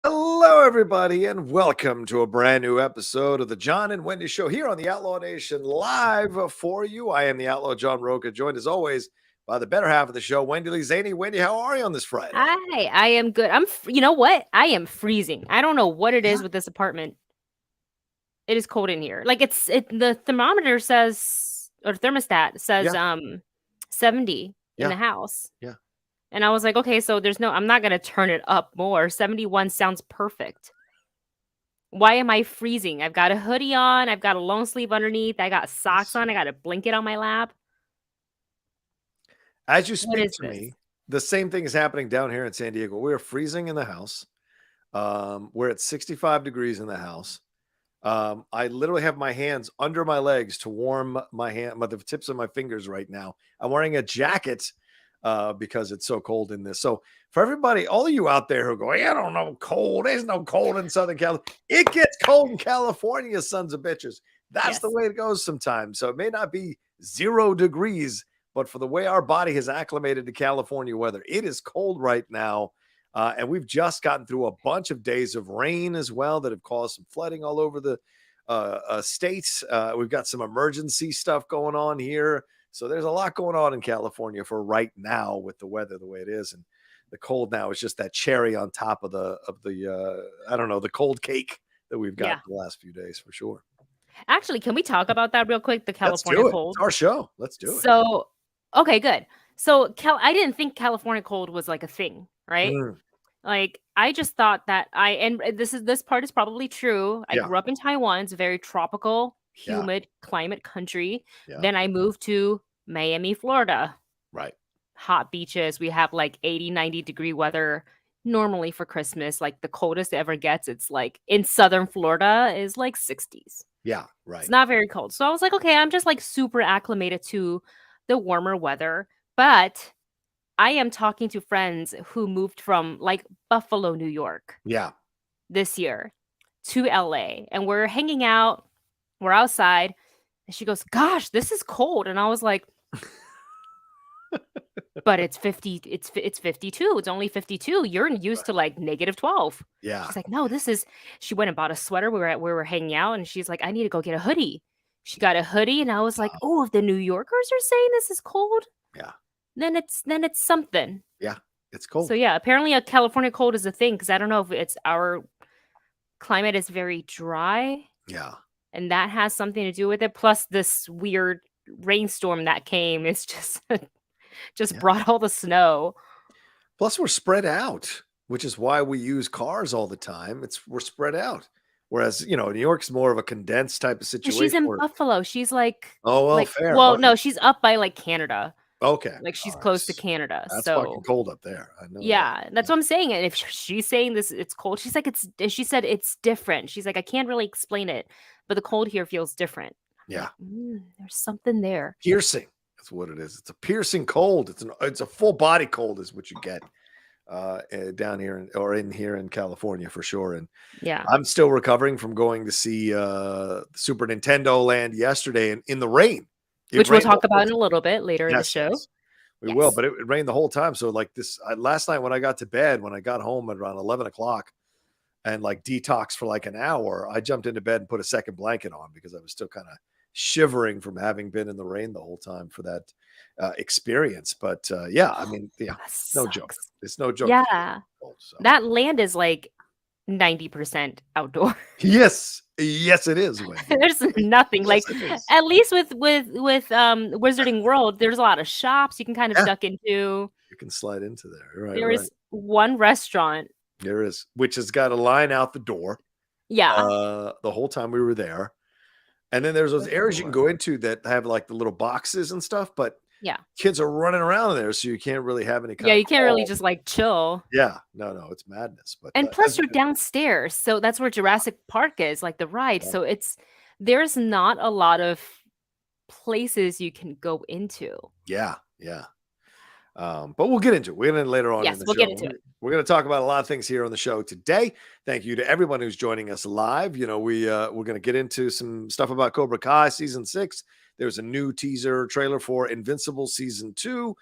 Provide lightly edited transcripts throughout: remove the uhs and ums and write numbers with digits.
Hello, everybody, and welcome to a brand new episode of the John and Wendy Show here on the Outlaw Nation live for you. I am the Outlaw John Rocha, joined as always by the better half of the show, Wendy Lee Zaney. Wendy, how are you on this Friday? Hi, I am good. You know what? I am freezing. I don't know what it is Yeah. with this apartment. It is cold in here. Like the thermometer says, or thermostat says, Yeah. 70 in Yeah. the house. Yeah. And I was like, okay, so I'm not gonna turn it up more. 71 sounds perfect. Why am I freezing? I've got a hoodie on. I've got a long sleeve underneath. I got socks on. I got a blanket on my lap. As you What speak is to this? me, the same thing is happening down here in San Diego. We're freezing in the house. We're at 65 degrees in the house. I literally have my hands under my legs to warm the tips of my fingers right now. I'm wearing a jacket because it's so cold in this. So for everybody, all of you out there who go, I don't know, cold. There's no cold in Southern California. It gets cold in California, sons of bitches. That's the Yes. way it goes sometimes. So it may not be 0 degrees, but for the way our body has acclimated to California weather, it is cold right now. And we've just gotten through a bunch of days of rain as well that have caused some flooding all over the states. We've got some emergency stuff going on here. So there's a lot going on in California for right now with the weather the way it is. And the cold now is just that cherry on top of the I don't know, the cold cake that we've got Yeah. the last few days for sure. Actually, can we talk about that real quick? The Let's California do it. cold. It's our show. Let's do it. So, okay, good. So, I didn't think California cold was like a thing, right? Mm, Like, I just thought that this part is probably true. I yeah. grew up in Taiwan. It's a very tropical, Yeah. humid climate country. Yeah. Then I moved to Miami, Florida. Right. Hot beaches. We have like 80, 90-degree weather normally for Christmas. Like the coldest it ever gets, it's like in southern Florida is like 60s. Yeah. Right. It's not very cold. So I was like, okay, I'm just like super acclimated to the warmer weather. But I am talking to friends who moved from like Buffalo, New York Yeah. this year to LA, and we're hanging out, we're outside, and she goes, "Gosh, this is cold." And I was like, "But it's 50, it's 52. It's only 52. You're used to like -12." Yeah. She's like, "No, this is." She went and bought a sweater. We were at where we were hanging out, and she's like, "I need to go get a hoodie." She got a hoodie, and I was like, "Oh, if the New Yorkers are saying this is cold, Yeah. then it's something." Yeah. It's cold. So yeah, apparently a California cold is a thing because I don't know if it's our climate is very dry Yeah. and that has something to do with it. Plus this weird rainstorm that came is just Yeah. brought all the snow. Plus, we're spread out, which is why we use cars all the time. We're spread out. Whereas, New York's more of a condensed type of And situation. she's in where, Buffalo. She's like oh, well, like fair. well, Okay. no, she's up by like Canada. Okay. Like she's All right. close to Canada. That's So fucking cold up there. I know. yeah, that's what I'm saying. And if she's saying this, it's cold. She's like, she said it's different. She's like, I can't really explain it, but the cold here feels different. Yeah. There's something there. Piercing. That's what it is. It's a piercing cold. It's a full body cold is what you get down here in here in California for sure. And Yeah. I'm still recovering from going to see Super Nintendo Land yesterday in the rain. Which we'll talk about in a little bit later in the Yes, show. yes. We will, but it rained the whole time. So like this last night when I got to bed, when I got home at around 11 o'clock and like detox for like an hour, I jumped into bed and put a second blanket on because I was still kind of shivering from having been in the rain the whole time for that experience. But yeah, I mean, yeah, no joke. It's no joke. Yeah. Cold, so. That land is like 90% outdoor. Yes. Yes, it is. There's nothing like at least with Wizarding World, there's a lot of shops you can kind of duck into. You can slide into there. Right. There is one restaurant. There is, which has got a line out the door. Yeah. The whole time we were there. And then there's those areas you can go into that have like the little boxes and stuff, but yeah, kids are running around there, so you can't really have any kind yeah, of you can't really just like chill. Yeah, no, it's madness. But and plus you're downstairs, so that's where Jurassic Park is, like the ride. Yeah. So there's not a lot of places you can go into. Yeah. But we'll get into it. We'll get into it later on. Yes, in the we'll show. get into it. We're going to talk about a lot of things here on the show today. Thank you to everyone who's joining us live. We're going to get into some stuff about Cobra Kai season 6. There's a new teaser trailer for Invincible season 2.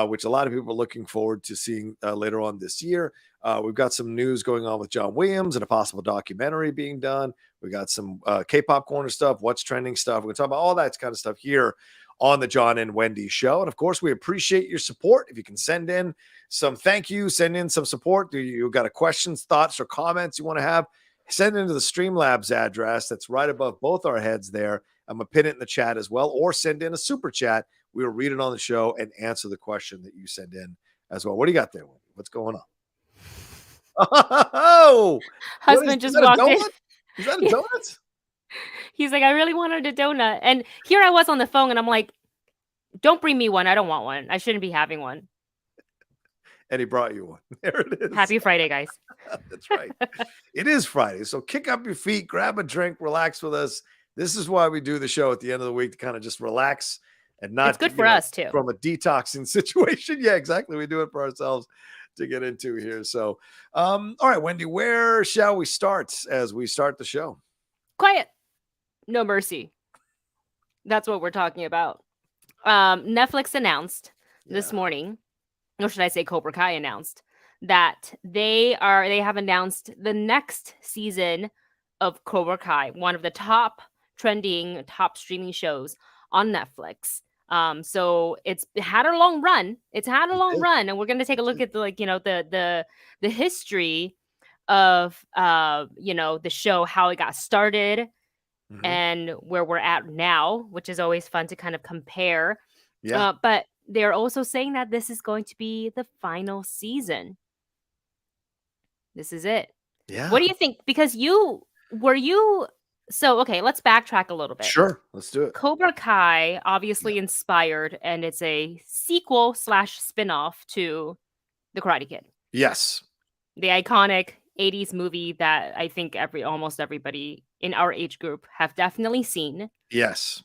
which a lot of people are looking forward to seeing later on this year. We've got some news going on with John Williams and a possible documentary being done. We got some Kpop Corner stuff, what's trending stuff. We're going to talk about all that kind of stuff here on the John and Wendy Show. And of course, we appreciate your support. If you can send in some thank you, send in some support. You got a questions, thoughts, or comments you want to have, send it into the Streamlabs address that's right above both our heads there. I'm going to pin it in the chat as well, or send in a super chat. We will read it on the show and answer the question that you send in as well. What do you got there, Wendy? What's going on? Oh, husband just walked in. Is that a donut? He's like, I really wanted a donut. And here I was on the phone and I'm like, don't bring me one. I don't want one. I shouldn't be having one. And he brought you one. There it is. Happy Friday, guys. That's right. It is Friday. So kick up your feet, grab a drink, relax with us. This is why we do the show at the end of the week, to kind of just relax and not. It's good for us too. From a detoxing situation. Yeah, exactly. We do it for ourselves to get into here. So, all right, Wendy, where shall we start as we start the show? Quiet. No mercy. That's what we're talking about. Netflix announced this morning, or should I say Cobra Kai announced, that they have announced the next season of Cobra Kai, one of the top streaming shows on Netflix. So it had a long run. And we're going to take a look at the history of the show, how it got started, and where we're at now, which is always fun to kind of compare. Yeah. But they're also saying that this is going to be the final season. This is it. Yeah. What do you think? Because so, okay, let's backtrack a little bit. Sure, let's do it. Cobra Kai obviously inspired, and it's a sequel / spinoff to The Karate Kid. Yes. The iconic 80s movie that I think almost everybody in our age group have definitely seen. Yes.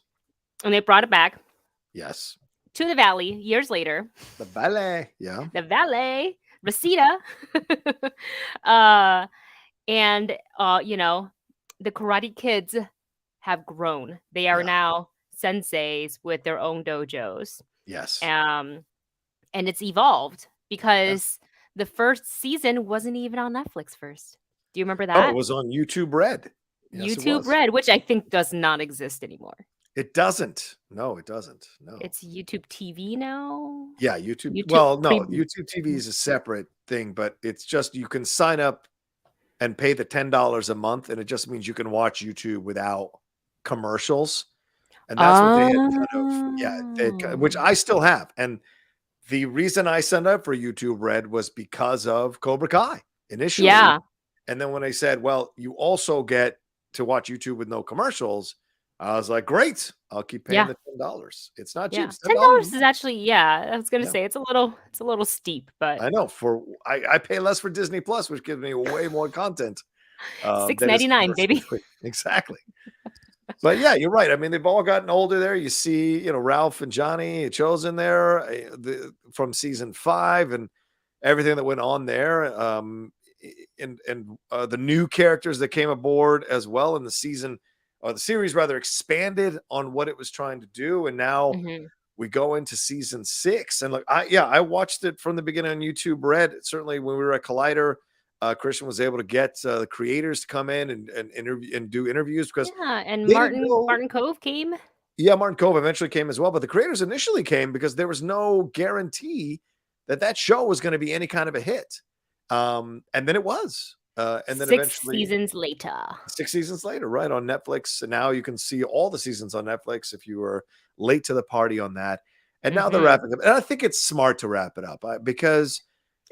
And they brought it back. Yes. To the Valley years later. The Valley, yeah. The Valley, Reseda. The Karate Kids have grown. They are now senseis with their own dojos. Yes. And it's evolved because the first season wasn't even on Netflix first. Do you remember that? Oh, it was on YouTube Red. Yes, YouTube Red, which I think does not exist anymore. It doesn't. No, it doesn't. No. It's YouTube TV now. Yeah, YouTube YouTube TV is a separate thing, but it's just you can sign up and pay the $10 a month, and it just means you can watch YouTube without commercials. And that's what they had kind of, which I still have. And the reason I signed up for YouTube Red was because of Cobra Kai initially. Yeah. And then when they said, well, you also get to watch YouTube with no commercials, I was like, great, I'll keep paying the $10. It's not cheap. $10 is actually, I was gonna say it's a little steep, but I know I pay less for Disney Plus, which gives me way more content. $6.99, baby. Exactly. But yeah, you're right. I mean, they've all gotten older there. You see, Ralph and Johnny Cho's in there from season 5 and everything that went on there. And the new characters that came aboard as well in the season. The series rather expanded on what it was trying to do, and now we go into season 6. And I watched it from the beginning on YouTube Red. Certainly, when we were at Collider, Christian was able to get the creators to come in and interview and do interviews because and Martin Cove came. Yeah, Martin Cove eventually came as well, but the creators initially came because there was no guarantee that show was going to be any kind of a hit, and then it was. And then 6 seasons later. 6 seasons later, right, on Netflix. And now you can see all the seasons on Netflix if you were late to the party on that. And now they're wrapping up. And I think it's smart to wrap it up because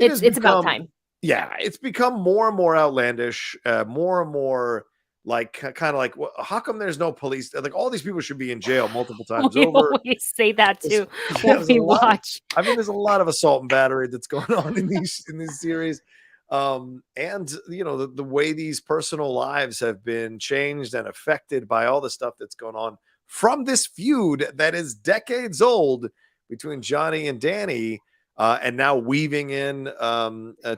it's about time. Yeah, it's become more and more outlandish, more and more kind of like, well, how come there's no police? Like all these people should be in jail multiple times over. We say that too when we watch. There's a lot of assault and battery that's going on in these series. And the way these personal lives have been changed and affected by all the stuff that's going on from this feud that is decades old between Johnny and Danny, and now weaving in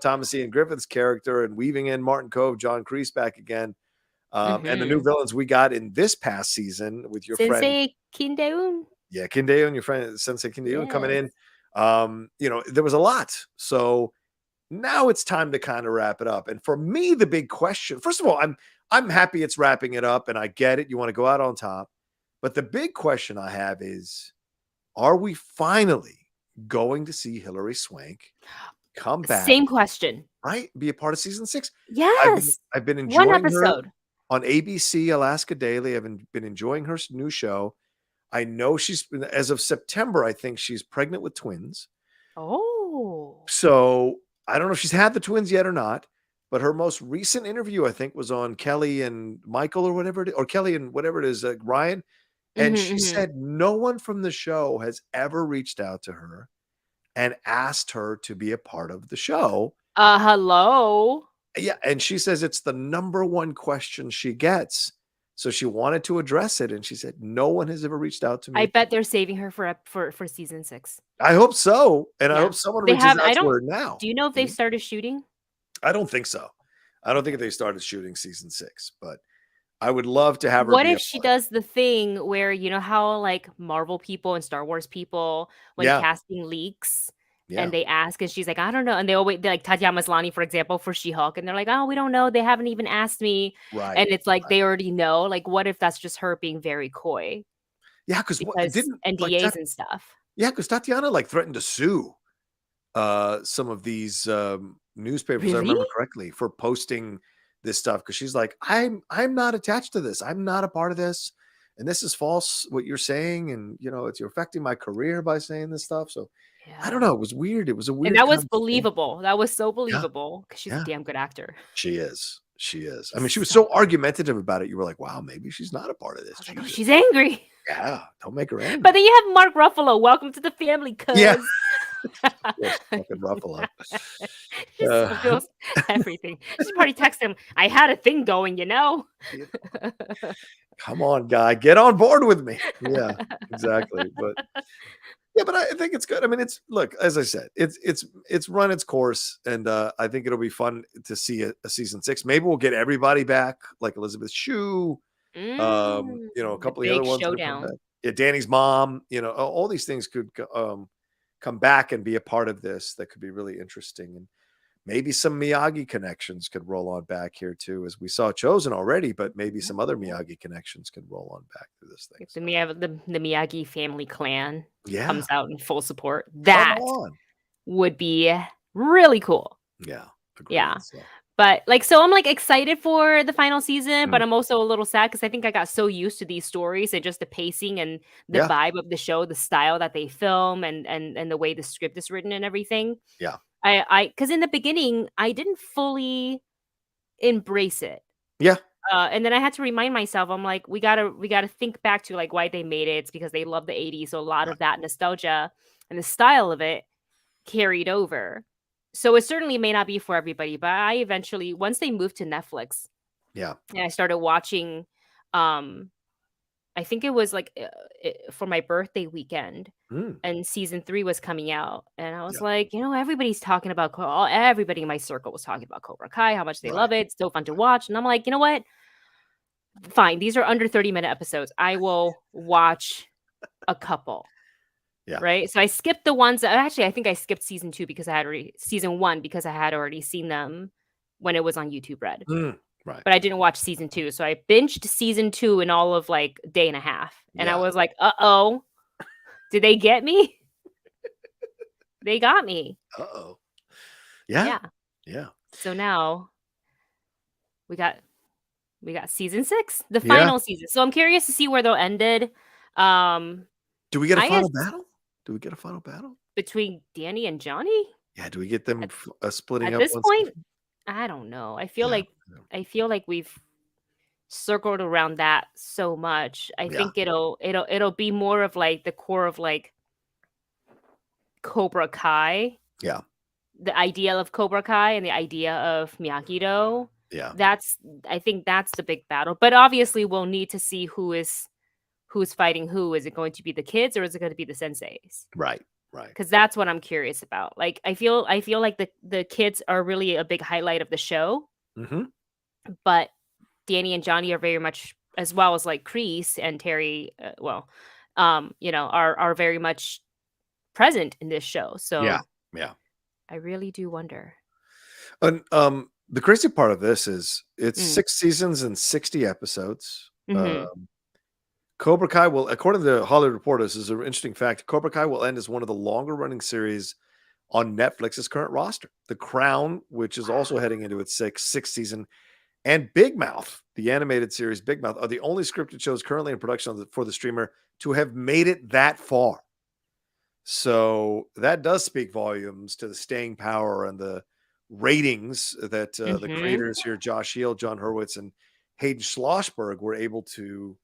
Thomas Ian Griffith's character and weaving in Martin Cove, John Kreese back again, and the new villains we got in this past season with your friend Kim Dae-un. Yeah, Kim Dae-un, your friend Sensei Kim Dae-un coming in. There was a lot. So now it's time to kind of wrap it up. And for me, the big question, first of all, I'm happy it's wrapping it up, and I get it. You want to go out on top. But the big question I have is, are we finally going to see Hilary Swank come back? Same question. Right? Be a part of season 6. Yes. I've been One enjoying her episode. on ABC Alaska Daily. I've been enjoying her new show. I know as of September, I think she's pregnant with twins. Oh. So I don't know if she's had the twins yet or not, but her most recent interview, I think, was on Kelly and Michael or whatever it is, or Kelly and whatever it is, Ryan. And she said no one from the show has ever reached out to her and asked her to be a part of the show. Hello. Yeah. And she says it's the number one question she gets. So she wanted to address it. And she said, no one has ever reached out to me. I bet they're saving her for season 6. I hope so. And I hope someone reaches out to her now. Do you know if they've started shooting? I don't think so. I don't think they started shooting season 6, but I would love to have her. What if she does the thing where, you know how like Marvel people and Star Wars people, when casting leaks and they ask, and she's like, I don't know. And they like Tatiana Maslany, for example, for She-Hulk. And they're like, oh, we don't know. They haven't even asked me. Right. And it's like, they already know. Like, what if that's just her being very coy? Yeah. Because NDAs and stuff. Yeah. Because Tatiana threatened to sue some of these newspapers, really? I remember correctly, for posting this stuff. Because she's like, I'm not attached to this. I'm not a part of this. And this is false, what you're saying. And, you're affecting my career by saying this stuff. So I don't know. It was weird. It was a weird. And that was believable. That was so believable because she's a damn good actor. She is. I mean, she was so argumentative about it. You were like, wow, maybe she's not a part of this. Like, she's angry. Yeah. Don't make her angry. But then you have Mark Ruffalo. Welcome to the family, cuz. Yeah. Fucking Ruffalo. Feels everything. She's probably text him, I had a thing going, Come on, guy. Get on board with me. Yeah, exactly. But I think it's good. I mean, look, as I said, it's run its course, and I think it'll be fun to see a season 6. Maybe we'll get everybody back, like Elizabeth Shue, a couple of the other ones. Showdown. Yeah, Danny's mom. All these things could come back and be a part of this. That could be really interesting, and maybe some Miyagi connections could roll on back here too, as we saw Chosen already, but maybe some other Miyagi connections could roll on back through this thing. If the Miyagi family clan comes out in full support, that would be really cool. Yeah. Agreed. Yeah. So. But so I'm excited for the final season, but I'm also a little sad because I think I got so used to these stories and just the pacing and the vibe of the show, the style that they film and the way the script is written and everything. Yeah. Because in the beginning, I didn't fully embrace it. Yeah. And then I had to remind myself, I'm like, we gotta think back to why they made it. It's because they love the 80s. So a lot of that nostalgia and the style of it carried over. So it certainly may not be for everybody, but I eventually, once they moved to Netflix, and I started watching, I think it was for my birthday weekend, and season 3 was coming out, and I was like, everybody's talking about everybody in my circle was talking about Cobra Kai, how much they love it. It's so fun to watch, and I'm like, you know what? Fine, these are under 30-minute episodes. I will watch a couple. Yeah. Right. So I skipped the ones that I think I skipped season 1 because I had already seen them when it was on YouTube Red. Right. But I didn't watch season 2. So I binged season 2 in all of day and a half. And I was like, uh-oh. Did they get me? They got me. Uh-oh. Yeah. Yeah. So now we got season 6, the final season. So I'm curious to see where they'll end it. Do we get a final battle? Do we get a final battle between Danny and Johnny? Yeah. Do we get them splitting at up this point? I don't know. I feel like we've circled around that so much. I think it'll be more of the core of Cobra Kai. Yeah. The idea of Cobra Kai and the idea of Miyagi-Do. Yeah. I think that's the big battle. But obviously we'll need to see who's fighting who. Is it going to be the kids or is it going to be the senseis? Right. Because that's what I'm curious about. I feel like the kids are really a big highlight of the show. Mm-hmm. But Danny and Johnny are very much, as well as Kreese and Terry, are very much present in this show. Yeah. So Yeah. I really do wonder. And the crazy part of this is it's Mm. 6 seasons and 60 episodes. hmm Cobra Kai will, according to Hollywood Reporter, this is an interesting fact. Cobra Kai will end as one of the longer running series on Netflix's current roster. The Crown, which is also heading into its sixth season, and Big Mouth, the animated series Big Mouth, are the only scripted shows currently in production for the streamer to have made it that far. So that does speak volumes to the staying power and the ratings that the creators here, Josh Hield, John Hurwitz, and Hayden Schlossberg, were able to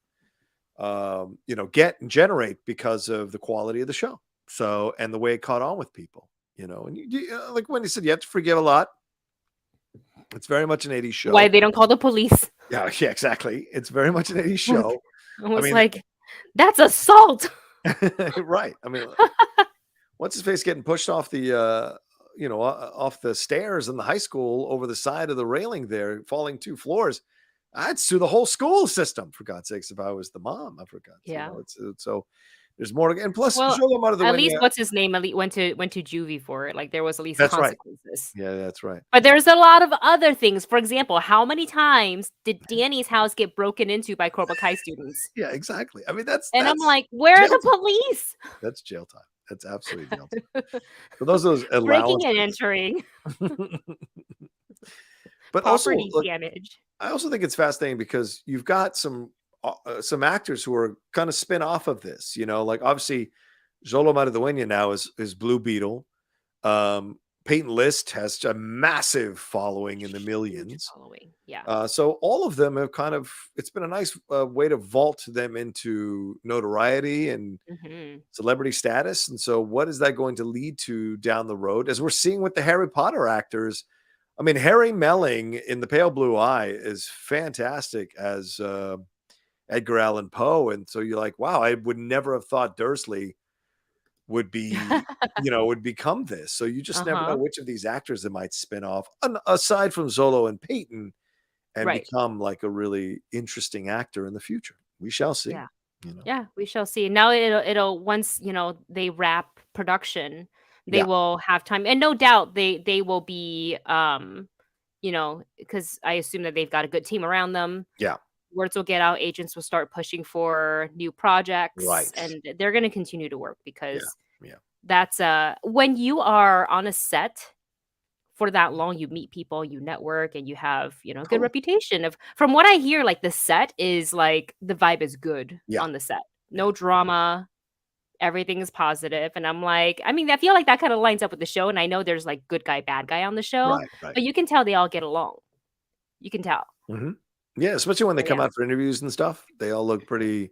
get and generate because of the quality of the show. So, and the way it caught on with people, and like Wendy said, you have to forgive a lot. It's very much an 80s show. Why they don't call the police? Yeah, exactly. It's very much an 80s show. I was like, that's assault. Right. I mean, what's his face getting pushed off the off the stairs in the high school over the side of the railing there, falling 2 floors. I'd sue the whole school system, for God's sakes, if I was the mom. I forgot. Yeah. So there's more to get. And plus, well, at least what's his name? At least went to juvie for it. Like there was at least consequences. Right. Yeah, that's right. But there's a lot of other things. For example, how many times did Danny's house get broken into by Cobra Kai students? Yeah, exactly. I mean, I'm like, where are the police? That's jail time. That's absolutely jail time. For those breaking and entering. But property damage. I also think it's fascinating because you've got some actors who are kind of spin off of this, like obviously Xolo Maridueña now is Blue Beetle. Peyton List has a massive following in the millions. Yeah. So all of them have it's been a nice way to vault them into notoriety and celebrity status. And so what is that going to lead to down the road? As we're seeing with the Harry Potter actors, I mean, Harry Melling in The Pale Blue Eye is fantastic as Edgar Allan Poe. And so you're like, wow, I would never have thought Dursley would be, would become this. So you just never know which of these actors that might spin off, aside from Xolo and Peyton, and become like a really interesting actor in the future. We shall see. Yeah. Yeah, we shall see. Now it'll once, they wrap production, they will have time. And no doubt they will be, because I assume that they've got a good team around them. Yeah. Words will get out. Agents will start pushing for new projects. Right. And they're going to continue to work because that's when you are on a set for that long, you meet people, you network, and you have, good reputation. From what I hear, like the set is like the vibe is good on the set. No drama. Everything is positive. And I'm like, I mean, I feel like that kind of lines up with the show. And I know there's like good guy, bad guy on the show, but you can tell they all get along. You can tell. Yeah, especially when they come out for interviews and stuff. They all look pretty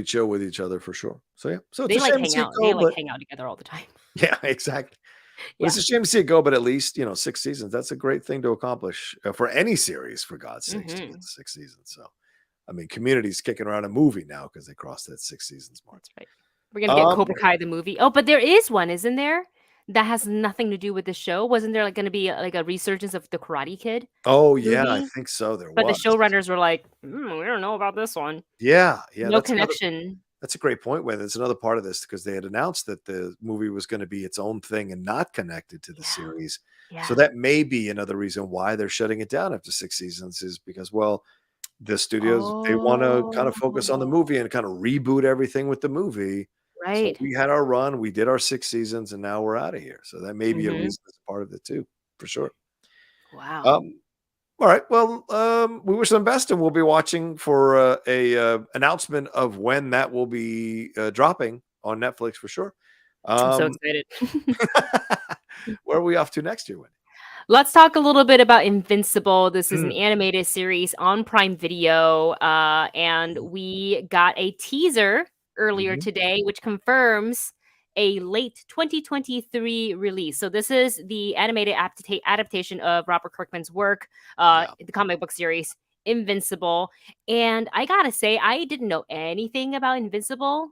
chill with each other for sure. So yeah, so it's they a like shame hang to see out. it go, They like hang out together all the time. Yeah, exactly. But it's a shame to see it go, but at least 6 seasons. That's a great thing to accomplish for any series, for God's sakes, to get to 6 seasons. So, I mean, Community's kicking around a movie now because they crossed that 6 seasons mark. That's right. We're gonna get Cobra Kai the movie. Oh, but there is one, isn't there? That has nothing to do with the show. Wasn't there like going to be like a resurgence of the Karate Kid? Oh yeah, I think so. But the showrunners were like, we don't know about this one. Yeah. No connection. That's a great point, Wes. It's another part of this because they had announced that the movie was going to be its own thing and not connected to the series. Yeah. So that may be another reason why they're shutting it down after 6 seasons is because, well, the studios, they want to kind of focus on the movie and kind of reboot everything with the movie. Right. So we had our run, we did our 6 seasons, and now we're out of here. So that may be a reason as part of it too, for sure. Wow. All right. Well, we wish them best, and we'll be watching for a announcement of when that will be dropping on Netflix for sure. I'm so excited. Where are we off to next year, Wendy? Let's talk a little bit about Invincible. This is an animated series on Prime Video, and we got a teaser earlier today, which confirms a late 2023 release. So this is the animated adaptation of Robert Kirkman's work, the comic book series Invincible. And I gotta say, I didn't know anything about Invincible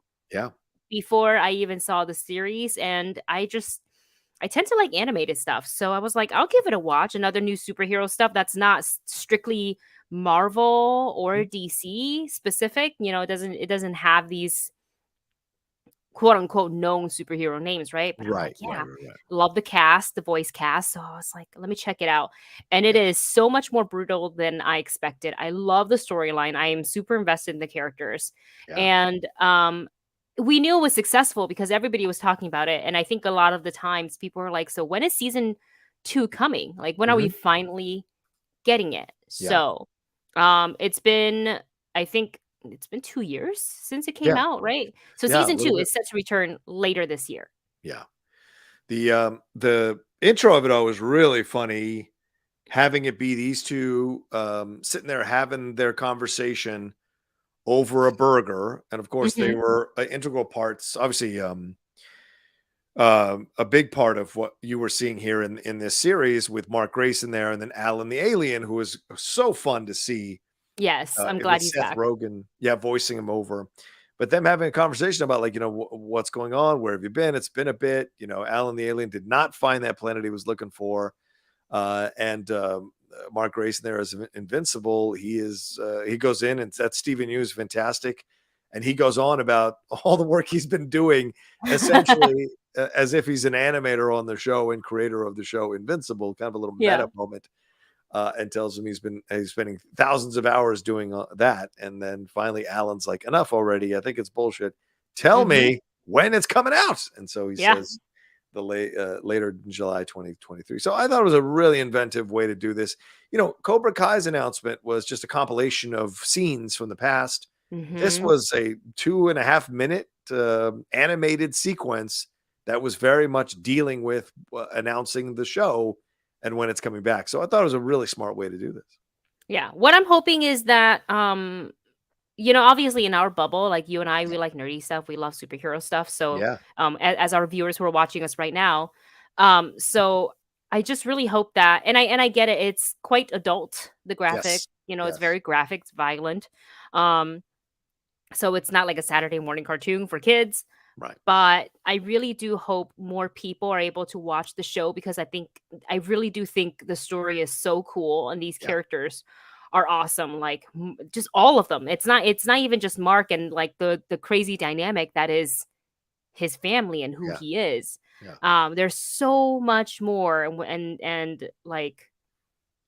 before I even saw the series. And I tend to like animated stuff. So I was like, I'll give it a watch. Another new superhero stuff that's not strictly Marvel or DC specific. It doesn't have these quote unquote known superhero names, right? But I'm Right, like, right, yeah, right, right. love the cast, the voice cast. So I was like, let me check it out. And it Yeah, is so much more brutal than I expected. I love the storyline. I am super invested in the characters. yeah. And we knew it was successful because everybody was talking about it. And I think a lot of the times people are like, so when is season 2 coming? Like, when are we Mhm. finally getting it? Yeah, So it's been, I think it's been 2 years since it came yeah, out, right? So yeah, a season little 2 bit. is set to return later this year. Yeah. The intro of it all was really funny, having it be these two, sitting there having their conversation over a burger, and of course, they Mhm. were, integral parts obviously, a big part of what you were seeing here in this series with Mark Grayson there, and then Alan the Alien, who was so fun to see, Yes, I'm with glad he's Seth back. Rogen, yeah, voicing him over. But them having a conversation about, like, what's going on? Where have you been? It's been a bit. Alan the Alien did not find that planet he was looking for, and Mark Grayson there as Invincible. He goes in, and that's Stephen Yu is fantastic, and he goes on about all the work he's been doing, essentially as if he's an animator on the show and creator of the show Invincible, kind of a little Yeah. meta moment, and tells him he's spending thousands of hours doing that, and then finally Alan's like, enough already. I think it's bullshit. Tell Mhm. me when it's coming out, and so he Yeah. says later in July 2023. So I thought it was a really inventive way to do this. Cobra Kai's announcement was just a compilation of scenes from the past. This Mhm. was a 2.5 minute animated sequence that was very much dealing with announcing the show and when it's coming back. So I thought it was a really smart way to do this. Yeah. What I'm hoping is that obviously in our bubble, like you and I, we like nerdy stuff. We love superhero stuff. So, Yeah. as our viewers who are watching us right now, so I just really hope that, and I get it. It's quite adult. The graphic, Yes. it's Yes. very graphic, it's violent. Um, so it's not like a Saturday morning cartoon for kids. Right. But I really do hope more people are able to watch the show because I really do think the story is so cool and these Yeah. characters are awesome. Like just all of them. It's not even just Mark and like the crazy dynamic that is his family and who Yeah. he is. Yeah. There's so much more and like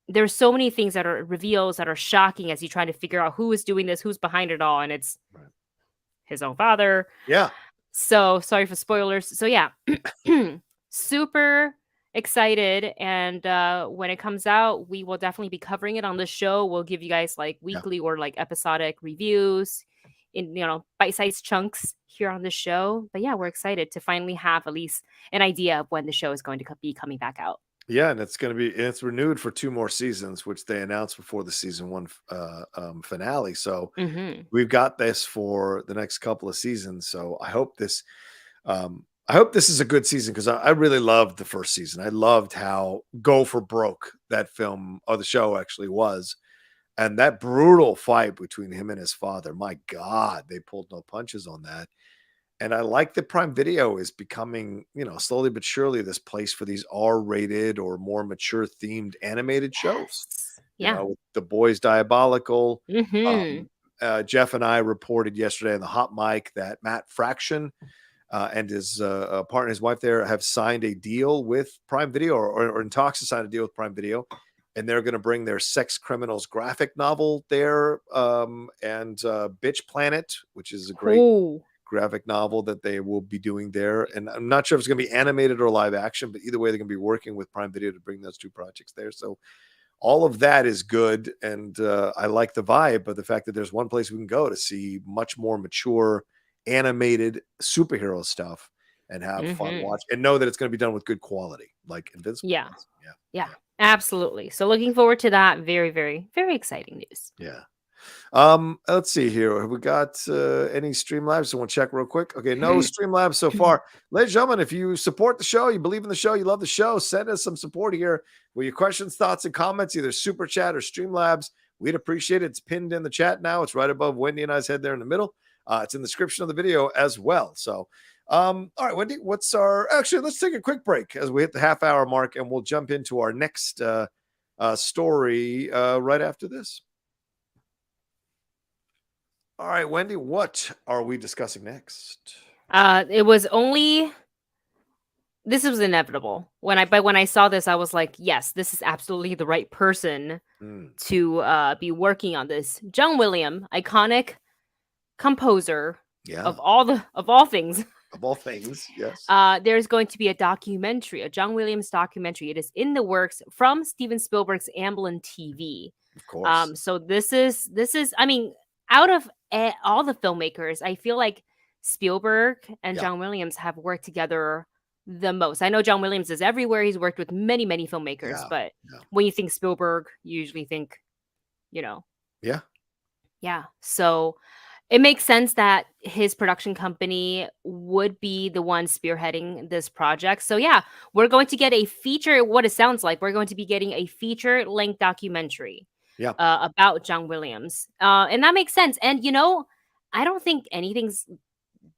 there's so many things that are reveals that are shocking as you try to figure out who is doing this, who's behind it all, and it's Right. his own father. Yeah. So, sorry for spoilers. So, yeah, super excited, and, when it comes out, we will definitely be covering it on the show. We'll give you guys, like, Yeah. weekly or, like, episodic reviews in, bite-sized chunks here on the show. But, yeah, we're excited to finally have at least an idea of when the show is going to be coming back out. Yeah, and it's renewed for 2 more seasons, which they announced before the season 1 finale. So Mhm. we've got this for the next couple of seasons. So I hope this is a good season because I really loved the first season. I loved how go for broke that film or the show actually was. And that brutal fight between him and his father. My God, they pulled no punches on that. And I like that Prime Video is becoming, slowly but surely this place for these R-rated or more mature themed animated shows. Yes. Yeah. With The Boys Diabolical. Mhm. Jeff and I reported yesterday on the hot mic that Matt Fraction and his partner, his wife there, have signed a deal with Prime Video or in talks to sign a deal with Prime Video. And they're going to bring their Sex Criminals graphic novel there and Bitch Planet, which is a great Cool. graphic novel that they will be doing there. And I'm not sure if it's going to be animated or live action, but either way, they're going to be working with Prime Video to bring those 2 projects there. So all of that is good. And I like the vibe of the fact that there's one place we can go to see much more mature animated superhero stuff and have fun Mhm. watch and know that it's going to be done with good quality, like Invincible Yeah. was. Yeah. Yeah. Absolutely. So, looking forward to that. Very, very, very exciting news. Yeah. Let's see here. Have we got any Streamlabs? I want to check real quick. Okay, no Streamlabs so far. Ladies and gentlemen, if you support the show, you believe in the show, you love the show, send us some support here with your questions, thoughts, and comments, either Super Chat or Streamlabs. We'd appreciate it. It's pinned in the chat now. It's right above Wendy and I's head there in the middle. It's in the description of the video as well. So, all right, Wendy, actually, let's take a quick break as we hit the half-hour mark, and we'll jump into our next story right after this. All right, Wendy, what are we discussing next? It was only this was inevitable. When I saw this, I was like, yes, this is absolutely the right person to be working on this. John Williams, iconic composer Yeah. of all things. Of all things, yes. There's going to be a documentary, a John Williams documentary. It is in the works from Steven Spielberg's Amblin TV. Of course. So this is I mean, out of all the filmmakers, I feel like Spielberg and Yeah. John Williams have worked together the most. I know John Williams is everywhere. He's worked with many, many filmmakers, but when you think Spielberg, you usually think, Yeah. Yeah. So it makes sense that his production company would be the one spearheading this project. So yeah, we're going to get a feature. What it sounds like, we're going to be getting a feature-length documentary about John Williams, and that makes sense. And I don't think anything's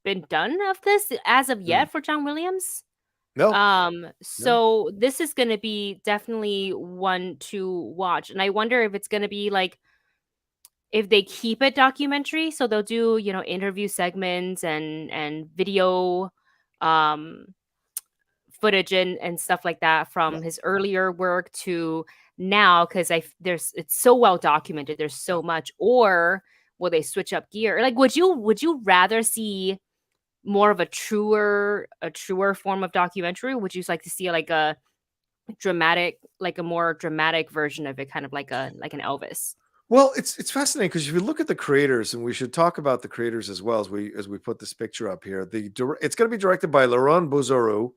been done of this as of yet for John Williams. No. So this is going to be definitely one to watch, and I wonder if it's going to be like, if they keep it documentary, so they'll do interview segments and video footage and stuff like that from his earlier work to now, because it's so well documented, there's so much. Or will they switch up gear? Like, would you rather see more of a truer form of documentary? Would you like to see like a more dramatic version of it, kind of like an Elvis? Well, it's fascinating because if you look at the creators, and we should talk about the creators as well as we put this picture up here. It's going to be directed by Laurent Bouzereau,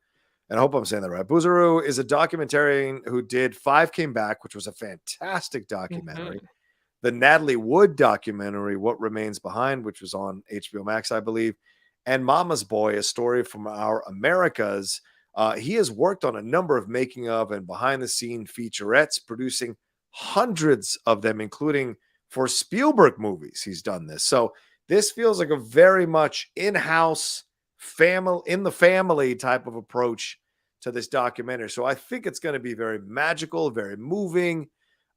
and I hope I'm saying that right. Bouzereau is a documentarian who did Five Came Back, which was a fantastic documentary. The Natalie Wood documentary, What Remains Behind, which was on HBO Max, I believe, and Mama's Boy, a story from our Americas. He has worked on a number of making of and behind the scene featurettes, producing hundreds of them, including for Spielberg movies. He's done this. So this feels like a very much in-house family type of approach to this documentary. So I think it's going to be very magical, very moving,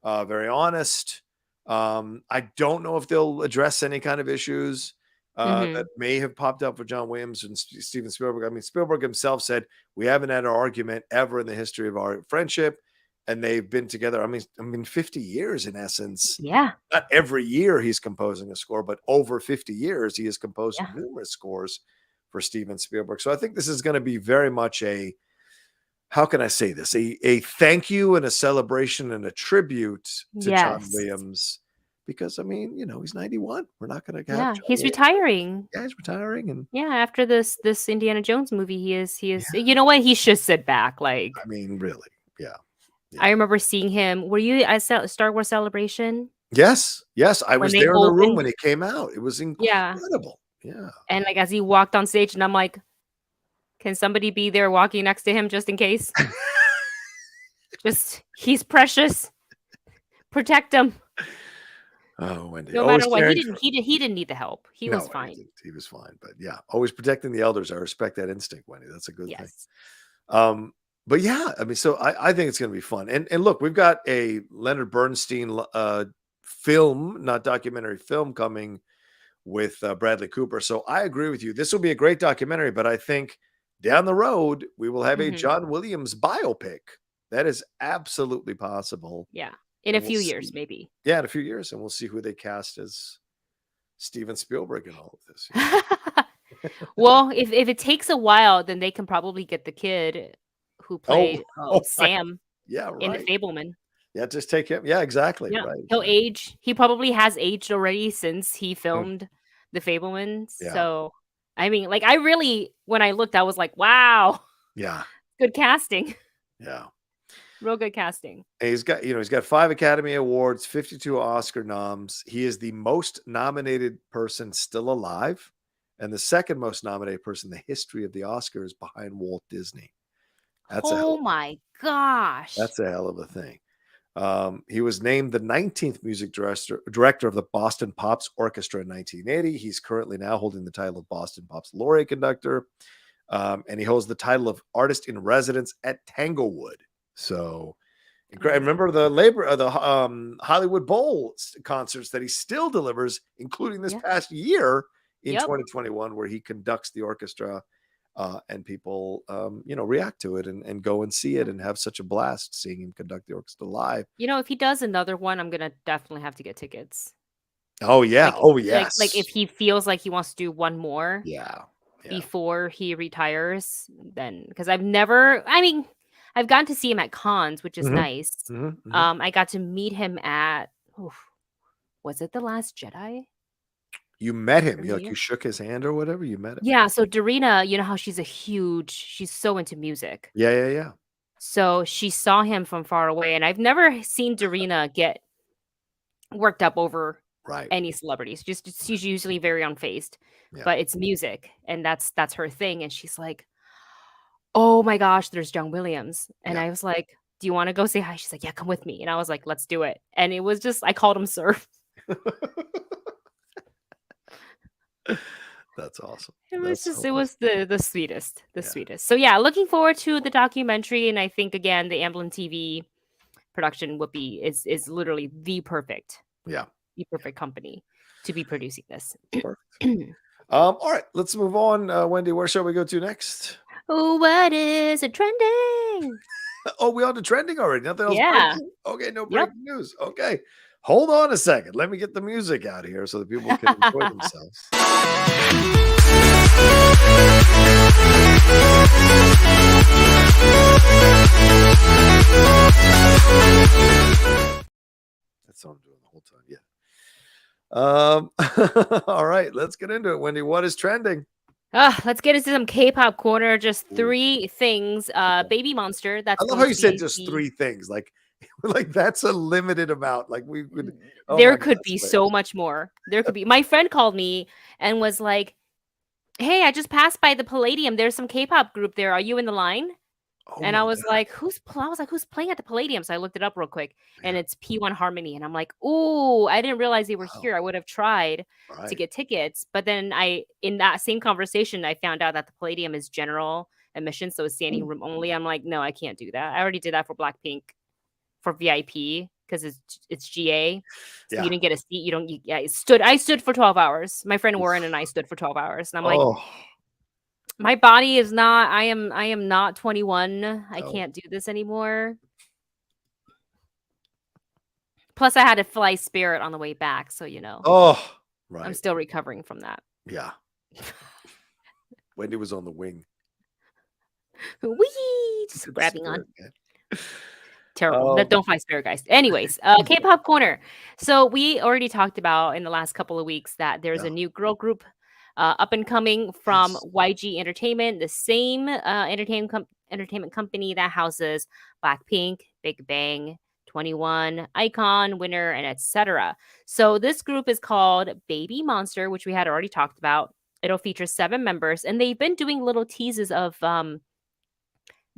very honest. I don't know if they'll address any kind of issues that may have popped up with John Williams and Steven Spielberg. I mean, Spielberg himself said, we haven't had an argument ever in the history of our friendship. And they've been together, I mean, 50 years in essence. Yeah. Not every year he's composing a score, but over 50 years he has composed numerous scores for Steven Spielberg. So I think this is going to be very much how can I say this? A thank you and a celebration and a tribute to John Williams. Because, I mean, he's 91. We're not going to have John he's Williams. retiring. Yeah, he's retiring. And after this Indiana Jones movie, he is. You know what? He should sit back. Like, I mean, really. Yeah. I remember seeing him. Were you at Star Wars Celebration? Yes. I was there in the room when it came out. It was incredible. Yeah. And like as he walked on stage, and I'm like, can somebody be there walking next to him just in case? He's precious. Protect him. Oh, Wendy. No matter what, he didn't need the help. He was fine. He was fine. But yeah, always protecting the elders. I respect that instinct, Wendy. That's a good thing. But yeah, I mean, so I think it's going to be fun. And look, we've got a Leonard Bernstein film, not documentary film, coming with Bradley Cooper. So I agree with you. This will be a great documentary, but I think down the road, we will have a John Williams biopic. That is absolutely possible. Yeah. In a few years, maybe. Yeah, in a few years. And we'll see who they cast as Steven Spielberg in all of this. Well, if it takes a while, then they can probably get the kid who played Sam in The Fableman. Yeah, just take him. Yeah, exactly. Yeah. Right. He'll age. He probably has aged already since he filmed The Fableman. Yeah. So, I mean, like, when I looked, I was like, wow. Yeah. Good casting. Yeah. Real good casting. And he's got 5 Academy Awards, 52 Oscar noms. He is the most nominated person still alive, and the second most nominated person in the history of the Oscars, behind Walt Disney. My gosh. That's a hell of a thing. He was named the 19th music director of the Boston Pops Orchestra in 1980. He's currently now holding the title of Boston Pops Laureate Conductor. And he holds the title of Artist in Residence at Tanglewood. So, remember the Hollywood Bowl concerts that he still delivers, including this past year in Yep. 2021 where he conducts the orchestra and people, react to it and go and see it and have such a blast seeing him conduct the orchestra live. If he does another one, I'm gonna definitely have to get tickets. Oh, yeah. Like, Oh, like yes. if he feels like he wants to do one more Yeah. Yeah. before he retires, then because I've gotten to see him at cons, which is nice. I got to meet him at was it The Last Jedi? You met him. Premiere? You shook his hand or whatever. You met him. Yeah, so Darina, you know how she's so into music. Yeah. So she saw him from far away, and I've never seen Darina get worked up over Right. any celebrities. She's usually very unfazed, Yeah. but it's music, and that's her thing. And she's like, "Oh my gosh, there's John Williams," and Yeah. I was like, "Do you want to go say hi?" She's like, "Yeah, come with me," and I was like, "Let's do it." And it was just I called him sir. That's awesome. It was That's just so it was the sweetest, Yeah. sweetest. So yeah, looking forward to the documentary, and I think again the Amblin TV production would be is literally the perfect company to be producing this. Perfect. All right, let's move on. Wendy, where shall we go to next? Oh, what is it trending? Oh, we on to trending already. Nothing else Yeah. breaking? Okay, no breaking news. Okay. Hold on a second. Let me get the music out of here so that people can enjoy themselves. That's what I'm doing the whole time. Yeah. All right, let's get into it, Wendy. What is trending? Let's get into some Kpop Corner. Just 3 things. Babymonster. That's I love how you said just 3 things. Like that's a limited amount. Like we would. There could be so much more. There could be. My friend called me and was like, "Hey, I just passed by the Palladium. There's some K-pop group there. Are you in the line?" And I was like, who's playing at the Palladium? So I looked it up real quick, and it's P1 Harmony. And I'm like, ooh, I didn't realize they were here. I would have tried to get tickets. But then in that same conversation, I found out that the Palladium is general admission, so it's standing room only. I'm like, no, I can't do that. I already did that for Blackpink for VIP because it's GA. So you didn't get a seat. You don't. I stood for 12 hours. My friend Warren and I stood for 12 hours, and I'm like. My body is not. I am not 21. I can't do this anymore. Plus, I had to fly Spirit on the way back, so I'm still recovering from that. Yeah. Wendy was on the wing. Wee! Just grabbing on. Terrible. Don't fly Spirit, guys. Anyways, K-pop Corner. So we already talked about in the last couple of weeks that there's a new girl group. Up and coming from YG Entertainment, the same entertainment company that houses Blackpink, Big Bang, 21, iKON, Winner, and etc. So this group is called Babymonster, which we had already talked about. It'll feature 7 members, and they've been doing little teases of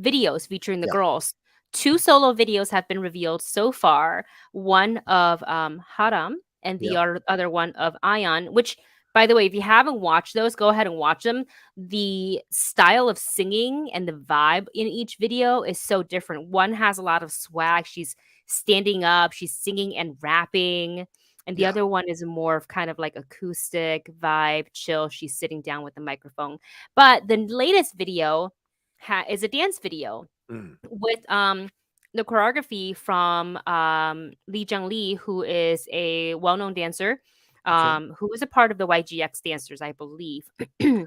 videos featuring the girls. 2 solo videos have been revealed so far. One of Haram and the other one of Ion, which... By the way, if you haven't watched those, go ahead and watch them. The style of singing and the vibe in each video is so different. One has a lot of swag. She's standing up, she's singing and rapping. And the other one is more of kind of like acoustic vibe, chill. She's sitting down with the microphone. But the latest video is a dance video with the choreography from Lee Jung-lee, who is a well-known dancer. Who is a part of the YGX dancers, I believe. So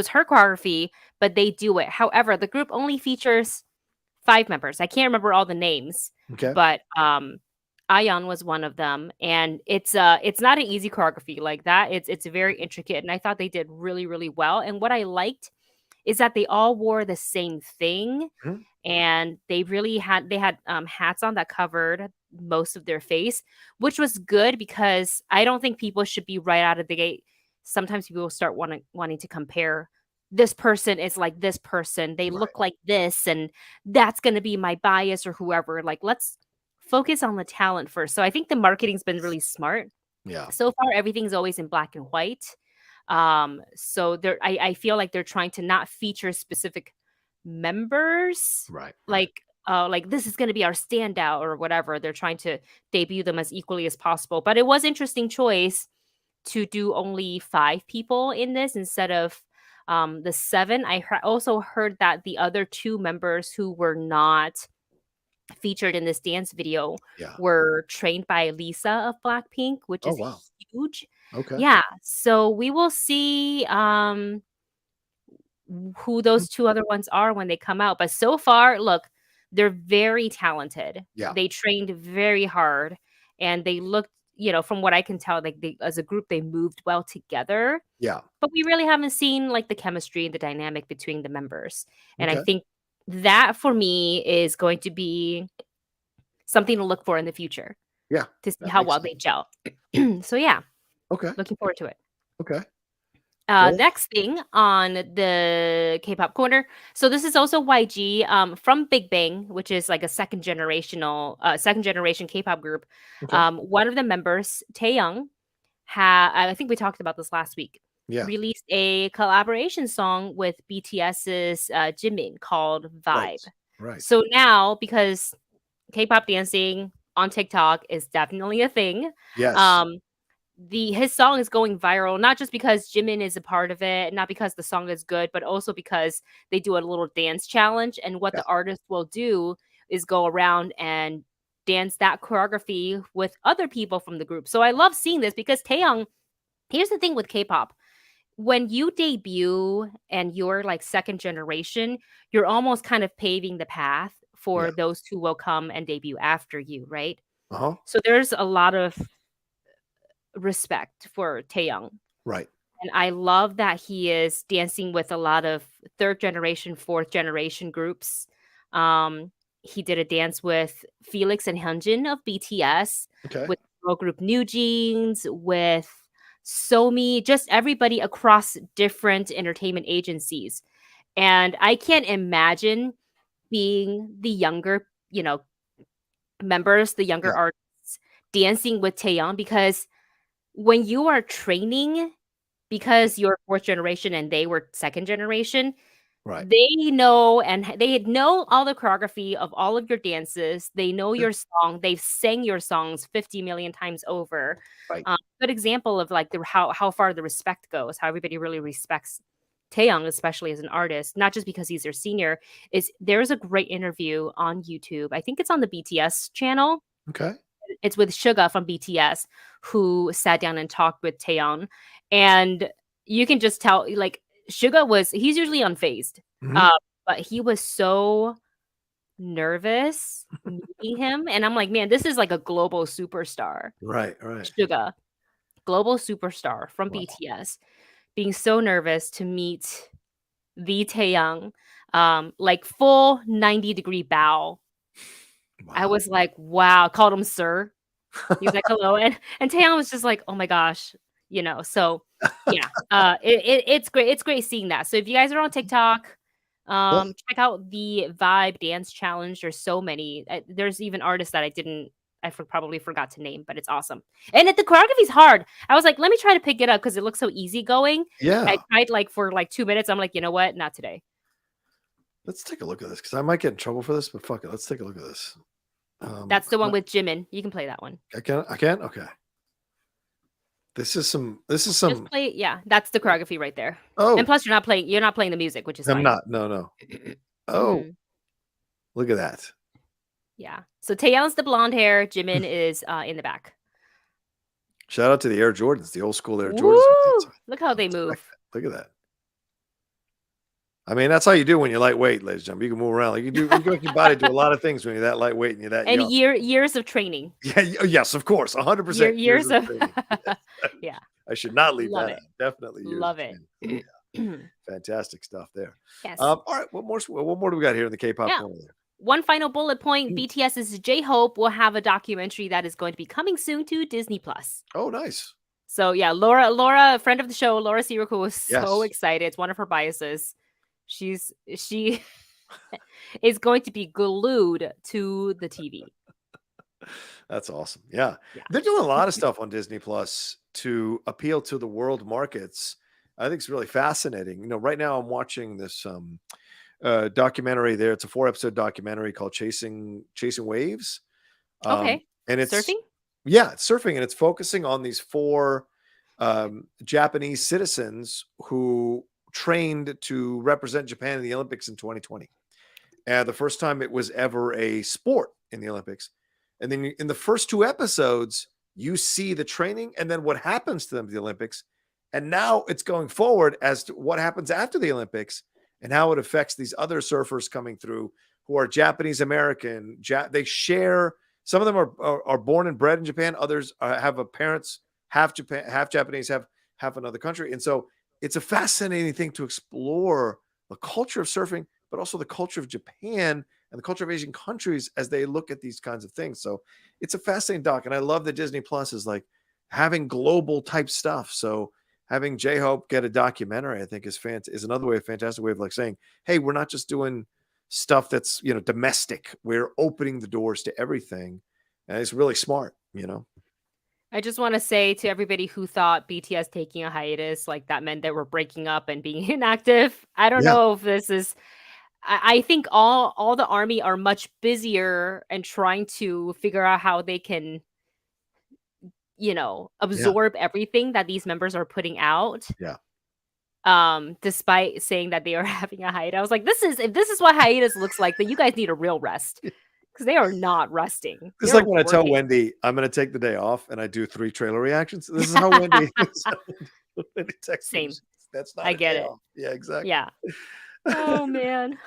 it's her choreography, but they do it. However, the group only features 5 members. I can't remember all the names, but Ion was one of them, and it's not an easy choreography like that. It's very intricate, and I thought they did really, really well. And what I liked is that they all wore the same thing, and they had hats on that covered most of their face, which was good because I don't think people should be right out of the gate. Sometimes people will start wanting to compare. This person is like this person. They look like this, and that's going to be my bias or whoever. Like, let's focus on the talent first. So I think the marketing's been really smart. Yeah. So far, everything's always in black and white. So I feel like they're trying to not feature specific members. Like this is going to be our standout or whatever. They're trying to debut them as equally as possible. But it was interesting choice to do only 5 people in this instead of the 7. I also heard that the other 2 members who were not featured in this dance video Yeah. were trained by Lisa of Blackpink, which Oh, is wow. huge. Okay. Yeah, so we will see who those 2 other ones are when they come out. But so far, look, they're very talented. Yeah. They trained very hard, and they looked, from what I can tell, like they as a group, they moved well together. Yeah. But we really haven't seen like the chemistry and the dynamic between the members. And I Okay. think that for me is going to be something to look for in the future Yeah. to see That how makes well they gel. So yeah, Okay. looking forward to it. Okay. Well, Next thing on the K-pop corner. So this is also YG from Big Bang, which is like a second generation K-pop group. okay. One of the members, Taeyoung, I think we talked about this last week. Yeah. Released a collaboration song with BTS's Jimin called Right. Vibe. Right. So now, because K-pop dancing on TikTok is definitely a thing, Yes. his song is going viral, not just because Jimin is a part of it, not because the song is good, but also because they do a little dance challenge. And what Yeah. the artist will do is go around and dance that choreography with other people from the group. So I love seeing this because Taeyong, here's the thing with K-pop. When you debut and you're like second generation, you're almost kind of paving the path for Yeah. those who will come and debut after you, right? Uh-huh. So there's a lot of respect for Taeyong. Right. And I love that he is dancing with a lot of third generation, fourth generation groups. He did a dance with Felix and Hyunjin of BTS, Okay. with girl group New Jeans, with Somi, just everybody across different entertainment agencies. And I can't imagine being the younger, members, the younger Yeah. artists dancing with Taeyong, because when you are training, because you're fourth generation and they were second generation, Right. they know all the choreography of all of your dances. They know your song. They've sang your songs 50 million times over. Right. Good example of like how far the respect goes, how everybody really respects Taeyong, especially as an artist, not just because he's their senior. There's a great interview on YouTube. I think it's on the BTS channel. Okay. It's with Suga from BTS, who sat down and talked with Taeyong, and you can just tell, like, he's usually unfazed, Mhm. but he was so nervous meeting him, and I'm like, man, this is like a global superstar. Right. Right. Suga, global superstar from Wow. BTS, being so nervous to meet the Taeyong, like full 90-degree bow. I Wow. was like, wow, called him sir. He's like, hello. And Taeyong was just like, oh my gosh, so yeah. It's great. It's great seeing that. So if you guys are on TikTok, Yeah. check out the Vibe Dance Challenge. There's so many. There's even artists that probably forgot to name, but it's awesome. And the choreography's hard. I was like, let me try to pick it up because it looks so easygoing. Yeah. I tried like for like 2 minutes. I'm like, you know what? Not today. Let's take a look at this because I might get in trouble for this, but fuck it. Let's take a look at this. That's the one with Jimin. You can play that one. I can. Okay. This is some. Just play. Yeah, that's the choreography right there. Oh, And plus, you're not playing the music, which is I'm fine. not. No. Oh, Mhm. look at that. Yeah. So Taeyong's the blonde hair. Jimin is in the back. Shout out to the Air Jordans, the old school Air Jordans. Woo! Look how they move. Look at that. I mean, that's how you do when you're lightweight, ladies and gentlemen. You can move around. Like you make your body do a lot of things when you're that lightweight and you're that And young. years of training. Yeah. Yes, of course. 100%. Years of training. Yes. yeah. I should not leave Love that it. out. Definitely. years Love of it. training. Yeah. Fantastic stuff there. Yes. All right. What more do we got here in the K-pop Yeah. corner there? One final bullet point: BTS's J-Hope will have a documentary that is going to be coming soon to Disney Plus. Oh, nice. So yeah, Laura, friend of the show, Laura Siriku was so Yes. excited. It's one of her biases. She is going to be glued to the TV. That's awesome. Yeah. Yeah. They're doing a lot of stuff on Disney Plus to appeal to the world markets. I think it's really fascinating. Right now I'm watching this documentary there. It's a 4-episode documentary called Chasing Waves. Okay. And it's Surfing? Yeah, it's surfing, and it's focusing on these 4 Japanese citizens who trained to represent Japan in the Olympics in 2020. The first time it was ever a sport in the Olympics. And then in the first 2 episodes, you see the training and then what happens to them at the Olympics. And now it's going forward as to what happens after the Olympics and how it affects these other surfers coming through who are Japanese American. They share, some of them are born and bred in Japan. Others have a parents half Japan, half Japanese, half another country. And so it's a fascinating thing to explore the culture of surfing, but also the culture of Japan and the culture of Asian countries as they look at these kinds of things. So it's a fascinating doc. And I love that Disney Plus is like having global type stuff. So having J-Hope get a documentary, I think is another way, a fantastic way of like saying, hey, we're not just doing stuff that's, domestic. We're opening the doors to everything. And it's really smart, I just want to say to everybody who thought BTS taking a hiatus, like that meant that we're breaking up and being inactive. I don't know if this is, I think all the army are much busier and trying to figure out how they can, absorb everything that these members are putting out. Yeah. Despite saying that they are having a hiatus. I was like, if this is what hiatus looks like, then you guys need a real rest. Because they are not resting. It's like when I tell Wendy I'm going to take the day off and I do 3 trailer reactions. This is how Wendy texts me. Same. That's not I get it. Off. Yeah, exactly. Yeah. Oh, man.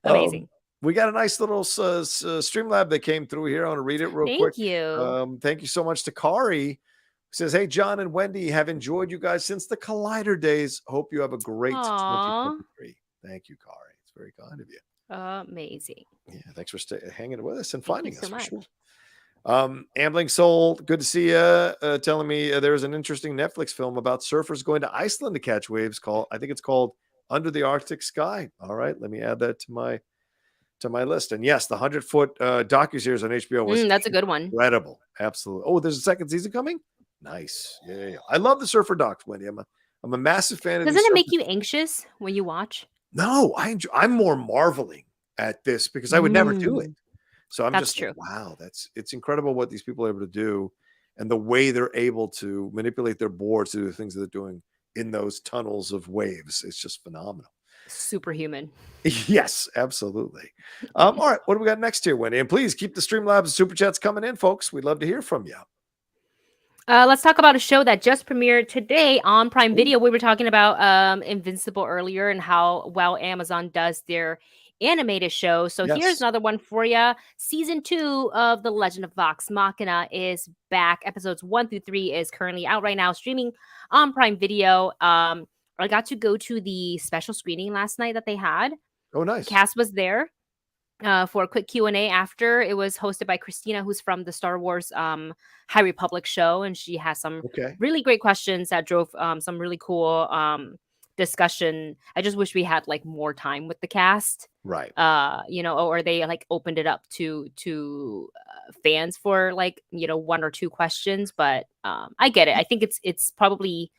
Amazing. We got a nice little Streamlab that came through here. I want to read it real quick. Thank you. Thank you so much to Kari. Says, hey, John and Wendy, have enjoyed you guys since the Collider days. Hope you have a great 2023. Thank you, Kari. It's very kind of you. Amazing. Yeah, thanks for hanging with us and finding us. So much. Sure. Ambling Soul, good to see you. Telling me there's an interesting Netflix film about surfers going to Iceland to catch waves. I think it's called Under the Arctic Sky. All right, let me add that to my list. And yes, the 100-foot docuseries on HBO was that's a good one. Incredible, absolutely. Oh, there's a second season coming. Nice. Yeah. I love the surfer docs, Wendy. I'm a massive fan of. Doesn't it make you anxious when you watch? No, I'm more marveling at this because I would never do it. So I'm just true. Like, wow, it's incredible what these people are able to do and the way they're able to manipulate their boards to do the things that they're doing in those tunnels of waves. It's just phenomenal. Superhuman. Yes, absolutely. All right, what do we got next here, Wendy? And please keep the Streamlabs and Super Chats coming in, folks. We'd love to hear from you. Let's talk about a show that just premiered today on Prime Video. We were talking about Invincible earlier and how well Amazon does their animated show. So here's another one for you. Season 2 of The Legend of Vox Machina is back. Episodes 1 through 3 is currently out right now, streaming on Prime Video. I got to go to the special screening last night that they had. Oh, nice. The cast was there. For a quick Q&A after. It was hosted by Christina, who's from the Star Wars High Republic show, and she has some really great questions that drove some really cool discussion. I just wish we had like more time with the cast, right? Or they like opened it up to fans for like 1 or 2 questions. But I get it. I think it's probably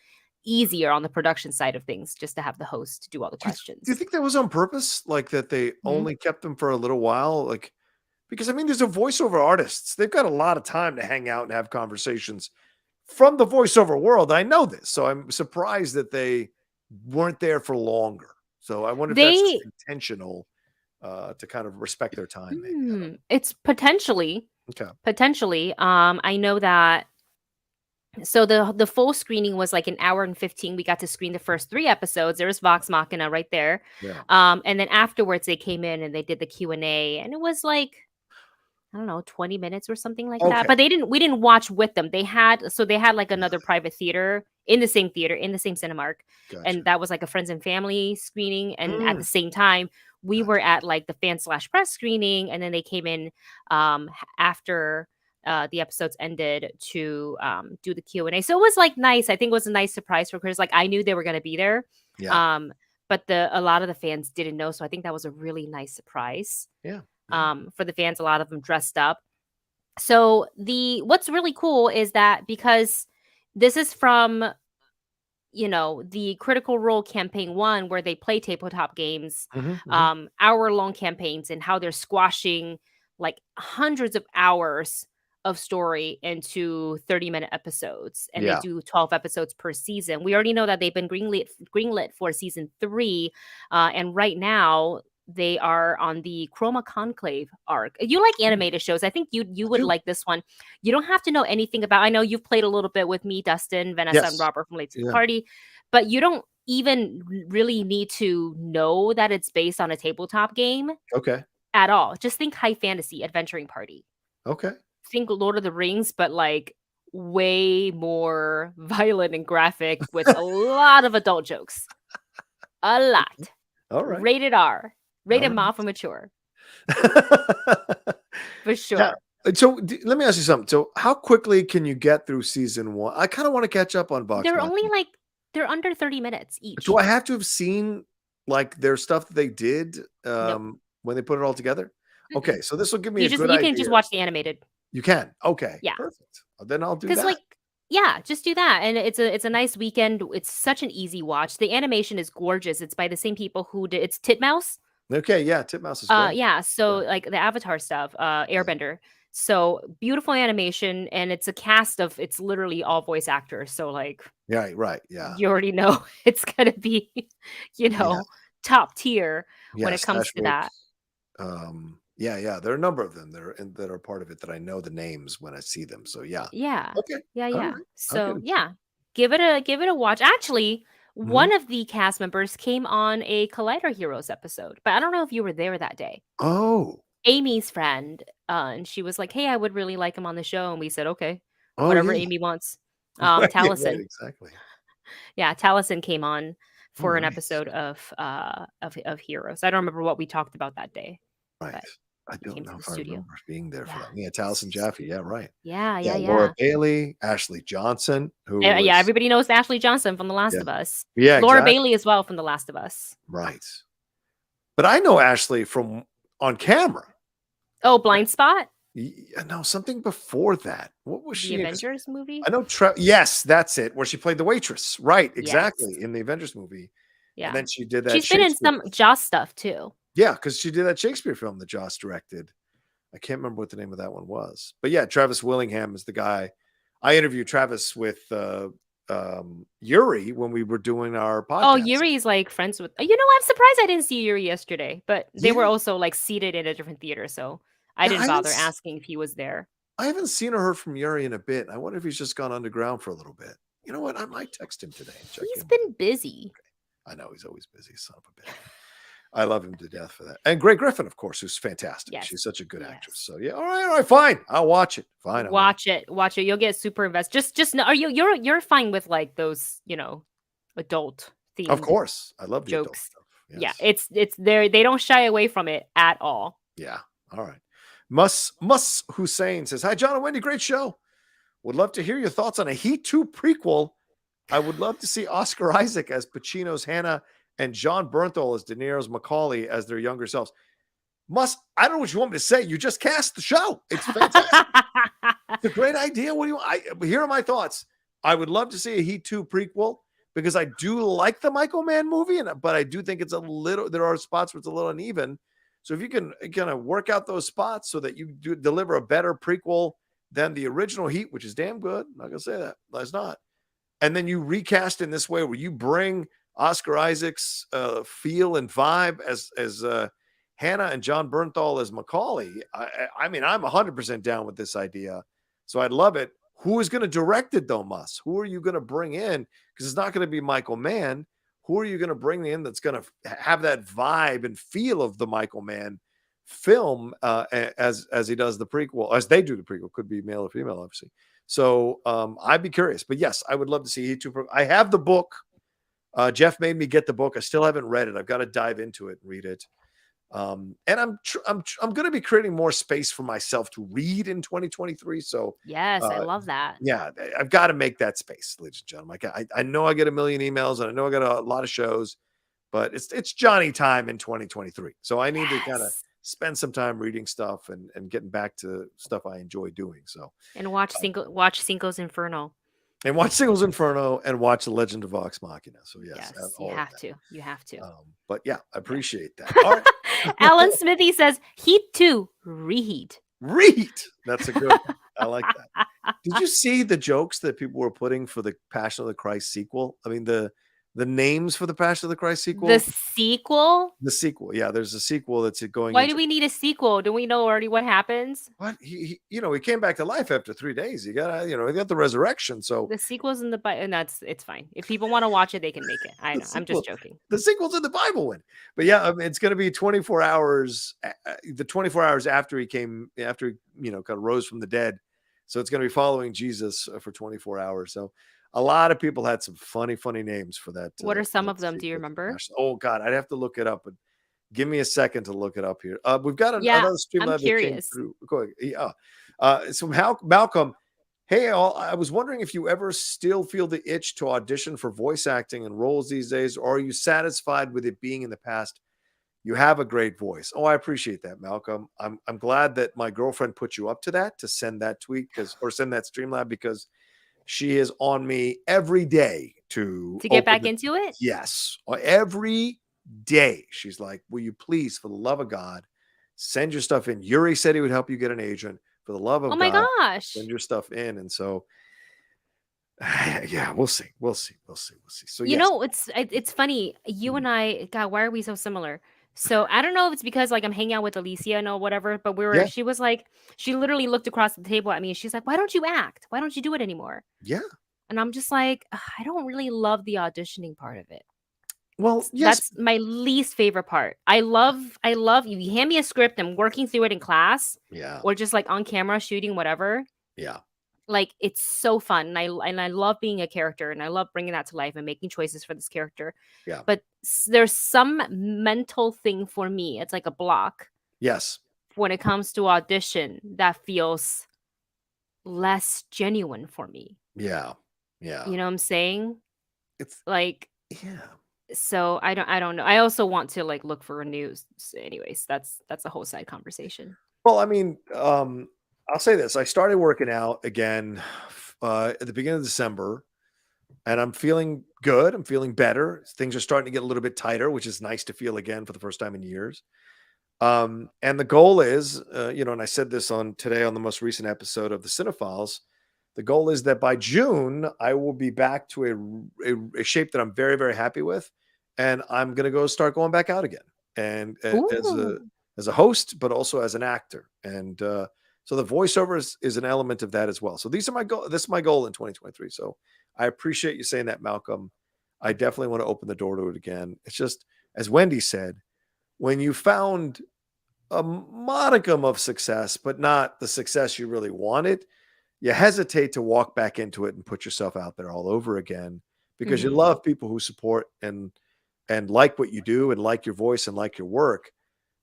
easier on the production side of things just to have the host do all the questions. Do you think that was on purpose? Like that they only kept them for a little while? Like, because I mean, there's a voiceover artists. They've got a lot of time to hang out and have conversations from the voiceover world. I know this. So I'm surprised that they weren't there for longer. So I wonder if that's intentional to kind of respect their time. Maybe. It's potentially. Okay. Potentially. I know that. So the full screening was like 1 hour and 15. We got to screen the first 3 episodes. There was Vox Machina right there. Yeah. And then afterwards they came in and they did the Q&A, and it was like, I don't know, 20 minutes or something like that. But we didn't watch with them. They had like another private theater, in the same Cinemark. Gotcha. And that was like a friends and family screening. And at the same time, we were at like the fan/press screening, and then they came in after the episodes ended to do the Q&A. So it was like nice. I think it was a nice surprise for Chris. Like I knew they were going to be there. Yeah. But a lot of the fans didn't know. So I think that was a really nice surprise. Yeah. For the fans, a lot of them dressed up. So what's really cool is that because this is from, the Critical Role Campaign 1, where they play tabletop games, hour-long campaigns, and how they're squashing like hundreds of hours of story into 30-minute episodes, and they Yeah. do 12 episodes per season. We already know that they've been greenlit for season 3, and right now they are on the Chroma Conclave arc. You like animated shows. I think you I would do. like this one. You don't have to know anything about. I know you've played a little bit with me, Dustin, Vanessa, and Yes. Robert from Late to the Yeah. Party, but you don't even really need to know that it's based on a tabletop game Okay. at all. Just think high fantasy adventuring party. Okay. Think Lord of the Rings, but like way more violent and graphic with a lot of adult jokes. A lot. All right. Rated R. Rated right. Ma for mature. For sure. Yeah. So let me ask you something. So how quickly can you get through season 1? I kind of want to catch up on Vox They're Machina. only like they're under 30 minutes each. Do I have to have seen like their stuff that they did Nope. when they put it all together? Okay, so this will give me You a just good you idea. can just watch the animated. You can. Okay. Yeah. Perfect. Then I'll do Because that. like yeah, just do that. And it's a nice weekend. It's such an easy watch. The animation is gorgeous. It's by the same people who did it's Titmouse. Okay, yeah, Titmouse is great. Yeah, so like the Avatar stuff, Airbender. So beautiful animation, and it's a cast of it's literally all voice actors. So like Yeah, right. Yeah. you already know it's gonna be, top tier when it comes to that. Yeah. There are a number of them that are part of it that I know the names when I see them. So yeah. Yeah. Okay. Yeah, All yeah. right. So Okay. yeah. Give it a watch. Actually, Mhm. one of the cast members came on a Collider Heroes episode, but I don't know if you were there that day. Oh. Amy's friend, and she was like, "Hey, I would really like him on the show," and we said, "Okay, Oh whatever yeah. Amy wants." Right, yeah, Taliesin, right, exactly. yeah, Taliesin came on Oh, for an nice. episode of Heroes. I don't remember what we talked about that day, Right. but I he came don't to know the if I studio. remember being there for Yeah, that. Yeah, Taliesin Jaffe. Yeah, right. yeah, Yeah, yeah, Laura yeah. Bailey, Ashley Johnson, who was Yeah, everybody knows Ashley Johnson from The Last yeah. of Us. Yeah, Laura exactly. Bailey as well from The Last of Us. Right. But I know Ashley from on camera. Oh, Blind Spot, No, something before that. What was the she in? 'Cause Avengers movie. I know yes, that's it, where she played the waitress. Right, exactly, Yes, in the Avengers movie. And yeah. then she did that She's been in Shakespeare some Joss stuff too. Yeah, because she did that Shakespeare film that Joss directed. I can't remember what the name of that one was. But yeah, Travis Willingham is the guy. I interviewed Travis with Yuri when we were doing our podcast. Oh, Yuri's like friends with. You know, I'm surprised I didn't see Yuri yesterday, but they were Yeah. also like seated in a different theater, so I Yeah, didn't I haven't bother s- asking if he was there. I haven't seen or heard from Yuri in a bit. I wonder if he's just gone underground for a little bit. You know what? I might text him today and check He's in. been busy. I know he's always busy, son of a bitch. I love him to death for that. And Greg Griffin, of course, who's fantastic. Yes. She's such a good actress. Yes. So yeah, all right, fine. I'll watch it. Fine. I'll Watch it. You'll get super invested. Just know, you're fine with like those, adult themed Of course. I love the adult jokes. stuff. Yeah, Yes. it's there. They don't shy away from it at all. Yeah. All right. Mus Hussein says, "Hi, John and Wendy. Great show. Would love to hear your thoughts on a Heat 2 prequel. I would love to see Oscar Isaac as Pacino's Hannah and John Bernthal as De Niro's Macaulay as their younger selves." I don't know what you want me to say. You just cast the show. It's fantastic. It's a great idea. What do you here are my thoughts. I would love to see a Heat 2 prequel because I do like the Michael Mann movie, but I do think there are spots where it's a little uneven. So if you can kind of work out those spots so that you do deliver a better prequel than the original Heat, which is damn good. I'm not going to say that. That's not. And then you recast in this way where you bring Oscar Isaac's feel and vibe as Hannah and John Bernthal as Macaulay. I mean, I'm 100% down with this idea. So I'd love it. Who is going to direct it though, Mus? Who are you going to bring in? Because it's not going to be Michael Mann. Who are you going to bring in that's going to have that vibe and feel of the Michael Mann film as he does the prequel, as they do the prequel? Could be male or female, obviously. So I'd be curious. But yes, I would love to see Heat 2. I have the book. Jeff made me get the book. I still haven't read it. I've got to dive into it and read it. And I'm going to be creating more space for myself to read in 2023. So Yes, I love that. yeah, I've got to make that space, ladies and gentlemen. I know I get a million emails and I know I got a lot of shows, but it's Johnny time in 2023. So I need to kind of spend some time reading stuff and getting back to stuff I enjoy doing. So and watch Cinco's Inferno. And watch Singles Inferno and watch The Legend of Vox Machina. So yes, you have to. You have to. But yeah, I appreciate that. All right. Alan Smithy says Heat 2 reheat. Reheat. That's a good. I like that. Did you see the jokes that people were putting for the Passion of the Christ sequel? I mean, the names for the Passion of the Christ The sequel? sequel? The sequel. Yeah, there's a sequel that's going Why do into we need a sequel? Do we know already what happens? what he he came back to life after 3 days. He got he got the resurrection. So The sequel's in the Bible, and it's fine. If people want to watch it, they can make it. I the know. I'm just sequel joking. the sequel's in the Bible one. But yeah, I mean, it's going to be 24 hours the 24 hours after he came after kind of rose from the dead. So it's going to be following Jesus for 24 hours. So a lot of people had some funny names for that. What are some that of them? Do you sequel to remember? Passion. Oh God, I'd have to look it up. But give me a second to look it up here. We've got Yeah, another I'm Streamlab that came curious. through. Go ahead. Yeah. So Malcolm, hey, all, I was wondering if you ever still feel the itch to audition for voice acting and roles these days, or are you satisfied with it being in the past? You have a great voice. Oh, I appreciate that, Malcolm. I'm glad that my girlfriend put you up to that, to send that tweet or send that Streamlab, because she is on me every day to To get open back into it? yes, every day. She's like, will you please, for the love of God, send your stuff in? Yuri said he would help you get an agent. For the love Oh of my God, gosh. send your stuff in. And so, yeah, we'll see. So You yes, know, it's funny. You and I, God, why are we so similar? So I don't know if it's because like I'm hanging out with Alicia and or whatever, but yeah, she was like, she literally looked across the table at me and she's like, why don't you act? Why don't you do it anymore? yeah. And I'm just like, "Ugh, I don't really love the auditioning part of it. Well, yes, That's my least favorite part. I love you hand me a script, I'm working through it in class yeah, or just like on camera shooting whatever. yeah, Like it's so fun and I love being a character and I love bringing that to life and making choices for this character. yeah, But there's some mental thing for me. It's like a block yes, when it comes to audition that feels less genuine for me. yeah, yeah. You know what I'm saying? It's Like yeah. so I don't know. I also want to like look for a news. Anyways, that's a whole side conversation. Well, I mean, I'll say this: I started working out again at the beginning of December, and I'm feeling good. I'm feeling better. Things are starting to get a little bit tighter, which is nice to feel again for the first time in years. And the goal is, and I said this on today on the most recent episode of the Cinephiles. The goal is that by June, I will be back to a shape that I'm very, very happy with, and I'm going to go start going back out again, and Ooh. as a host, but also as an actor. And so the voiceover is an element of that as well. So these are my goal. This is my goal in 2023. So I appreciate you saying that, Malcolm. I definitely want to open the door to it again. It's just, as Wendy said, when you found a modicum of success, but not the success you really wanted, you hesitate to walk back into it and put yourself out there all over again, because you Mhm. love people who support and like what you do and like your voice and like your work.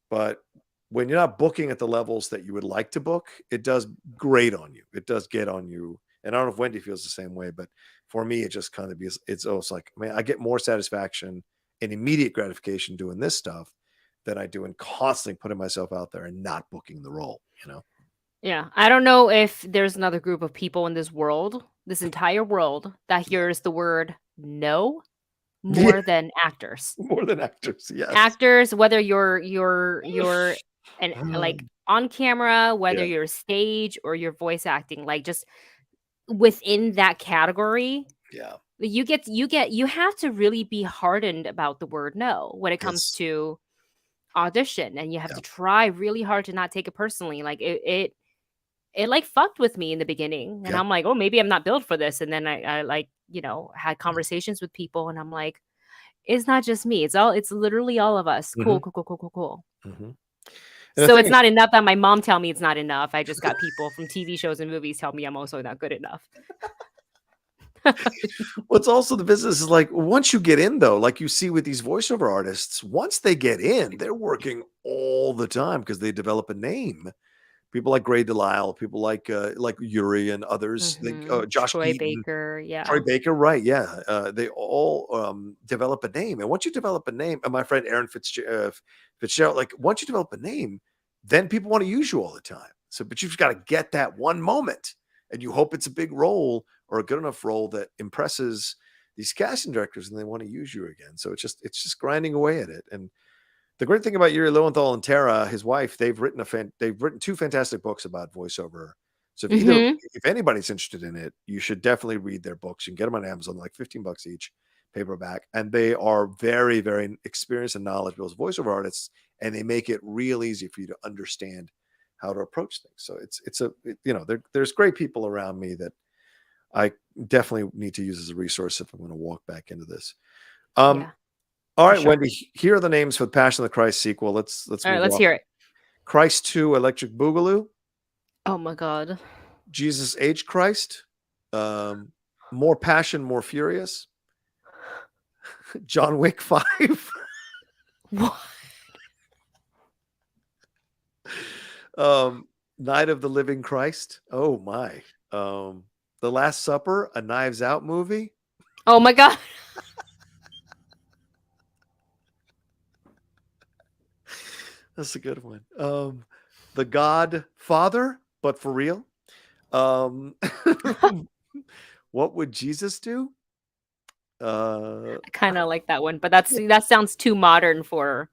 But when you're not booking at the levels that you would like to book, it does grate on you. It does get on you. And I don't know if Wendy feels the same way, but for me, it just kind of is, it's almost like, man, I get more satisfaction and immediate gratification doing this stuff than I do in constantly putting myself out there and not booking the role, Yeah, I don't know if there's another group of people in this world, this entire world, that hears the word no Yeah, more than actors. more than actors. Yes. Actors, whether you're and like on camera, whether Yeah. you're stage or you're voice acting, like just within that category, Yeah. you have to really be hardened about the word no when it comes Yes. to audition, and you have Yeah. to try really hard to not take it personally. Like it like fucked with me in the beginning, and Yeah. I'm like, oh, maybe I'm not built for this. And then I like had conversations with people, and I'm like, it's not just me. It's literally all of us. Mhm. Cool. Mhm. And the So thing it's is, not enough that my mom tell me it's not enough. I just got people from TV shows and movies tell me I'm also not good enough. what's also the business is like, once you get in though, like you see with these voiceover artists, once they get in, they're working all the time because they develop a name. People like Gray Delisle, people like Yuri and others, Josh Troy Keaton, Baker, Troy yeah. Baker, right? Yeah, they all develop a name, and once you develop a name, and my friend Aaron Fitzgerald, like once you develop a name, then people want to use you all the time. So, but you've got to get that one moment, and you hope it's a big role or a good enough role that impresses these casting directors, and they want to use you again. So it's just grinding away at it. And the great thing about Yuri Lowenthal and Tara, his wife, they've written two fantastic books about voiceover So Mhm. if anybody's interested in it, you should definitely read their books. You can get them on Amazon, like $15 each, paperback, and they are very, very experienced and knowledgeable as voiceover artists, and they make it real easy for you to understand how to approach things. So there's great people around me that I definitely need to use as a resource if I'm going to walk back into this. Yeah, All for right, sure. Wendy, here are the names for the Passion of the Christ sequel. Let's All right, move let's on. hear it. Christ 2 Electric Boogaloo, Oh my god. Jesus H. Christ, More Passion, More Furious, John Wick 5, What? Night of the Living Christ. Oh my. The Last Supper, a Knives Out movie. Oh my god. That's a good one. The Godfather, but for real. What would Jesus do? I kind of like that one, but that sounds too modern for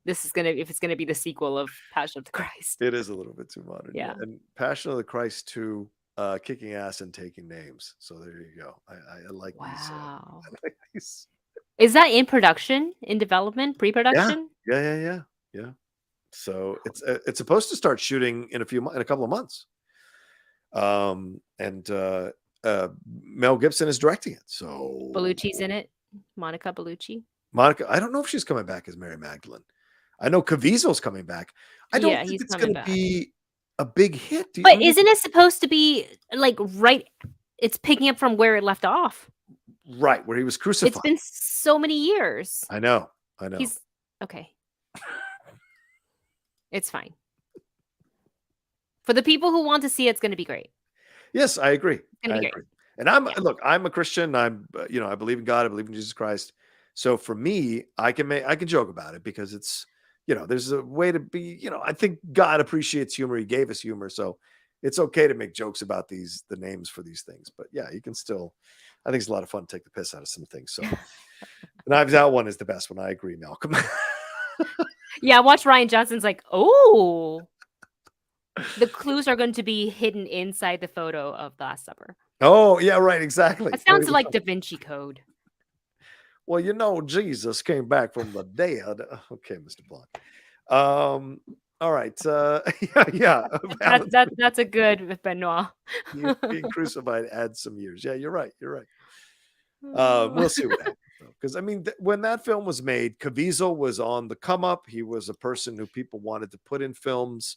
this is gonna if it's gonna be the sequel of Passion of the Christ. It is a little bit too modern. Yeah. And Passion of the Christ 2, kicking ass and taking names. So there you go. I like these. Wow. I like these. Is that in production, in development, Yeah. pre-production? Yeah. So it's supposed to start shooting in a couple of months. And Mel Gibson is directing it. So Bellucci's in it. Monica Bellucci. Monica, I don't know if she's coming back as Mary Magdalene. I know Caviezel's coming back. I don't Yeah, think he's it's coming going to back. be a big hit. But isn't it supposed to be like right? It's picking up from where it left off. Right, where he was It's crucified. been so many years. I know. He's okay. It's fine. For the people who want to see it, it's going to be great. Yes, I agree. Gonna be great. And I'm a Christian. I'm, I believe in God. I believe in Jesus Christ. So for me, I can joke about it because it's, there's a way to be, I think God appreciates humor. He gave us humor. So it's okay to make jokes about the names for these things. But yeah, you can still, I think it's a lot of fun to take the piss out of some things. So the Knives Out one is the best one. I agree, Malcolm. Yeah, watch Ryan Johnson's like, oh, the clues are going to be hidden inside the photo of the Last Supper. Oh, yeah, right. Exactly. That sounds like Da Vinci Code. Well, Jesus came back from the dead. Okay, Mr. Blunt. All right. Yeah. That's a good Benoit. Being crucified adds some years. Yeah, you're right. We'll see what happens. Because when that film was made, Caviezel was on the come up. He was a person who people wanted to put in films.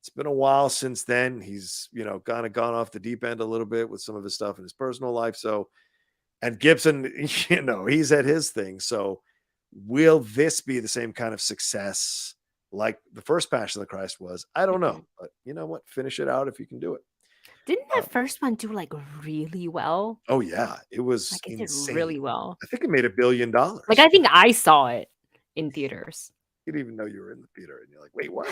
It's been a while since then. He's kind of gone off the deep end a little bit with some of his stuff in his personal life. So, and Gibson, he's at his thing. So, will this be the same kind of success like the first Passion of the Christ was? I don't know, but you know what? Finish it out if you can do it. Didn't that first one do like really well? Oh yeah, it was like it insane. did really well. I think it made $1 billion. Like I think I saw it in theaters. You didn't even know you were in the theater, and you're like, "Wait, what?"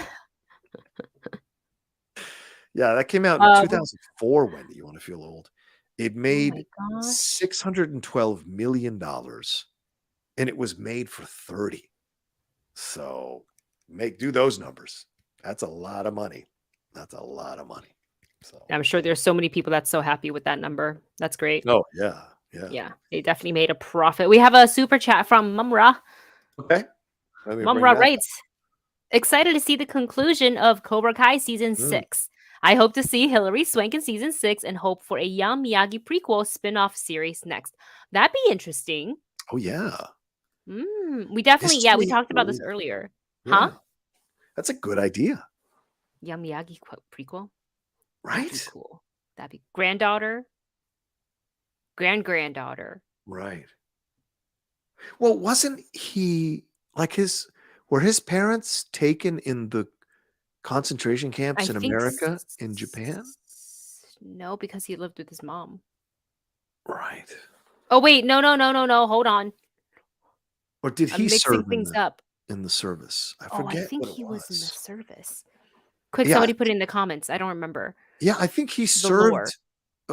Yeah, that came out in 2004. Wendy, you want to feel old? It made $612 million, and it was made for 30. So do those numbers. That's a lot of money. So I'm sure there's so many people that's so happy with that number. That's great. Oh yeah. They definitely made a profit. We have a super chat from Mumra. Okay. Mumra writes, excited to see the conclusion of Cobra Kai season 6. I hope to see Hilary Swank in season 6 and hope for a young Miyagi prequel spin-off series next. That'd be interesting. Oh yeah. We definitely, we talked about this earlier. Yeah. Huh? That's a good idea. Young Miyagi prequel. Right. That'd be cool. That'd be granddaughter. Granddaughter. Right. Well, wasn't he like were his parents taken in the concentration camps in America, in Japan? No, because he lived with his mom. Right. Oh wait, no. Hold on. Or did he serve up in the service? I forget. I think he was in the service. Quick, somebody put it in the comments. I don't remember. Yeah, I think he served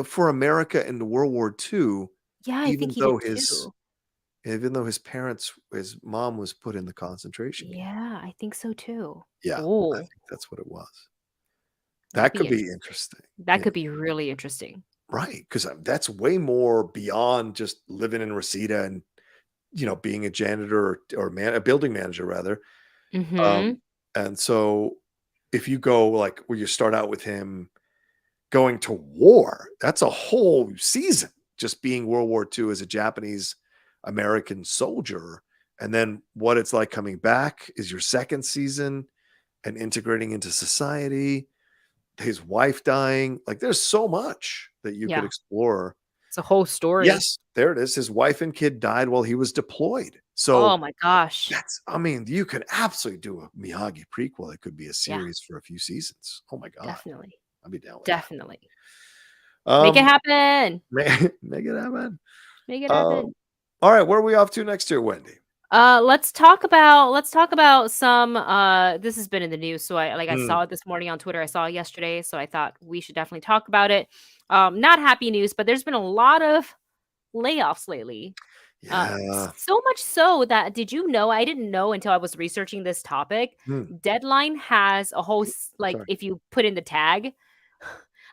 for America in World War II. Yeah, I think he did too. Even though his mom was put in the concentration camp. Yeah, I think so too. Yeah, I think that's what it was. That'd That be could be interesting. interesting. That Yeah, could be really interesting. right. Because that's way more beyond just living in Reseda and being a janitor or a building manager rather. Mhm. Um, and so if you go like where you start out with him going to war, that's a whole season just being World War II as a Japanese American soldier. And then what it's like coming back is your second season and integrating into society, his wife dying. Like there's so much that you could Yeah. explore. It's a whole story. Yes, there it is. His wife and kid died while he was deployed. So Oh my gosh. I mean, you could absolutely do a Miyagi prequel. It could be a Yeah, series for a few seasons. Oh my God. definitely. I'd be down with that. Definitely. Make it Um, happen. make it happen. Make it Um, happen. all right, where are we off to next year, Wendy? Let's talk about some this has been in the news, so I Mm, saw it this morning on Twitter. I saw it yesterday, so I thought we should definitely talk about it. Not happy news, but there's been a lot of layoffs lately. yeah. So much so that did you know? I didn't know until I was researching this topic. Hmm. Deadline has a whole like Sorry. if you put in the tag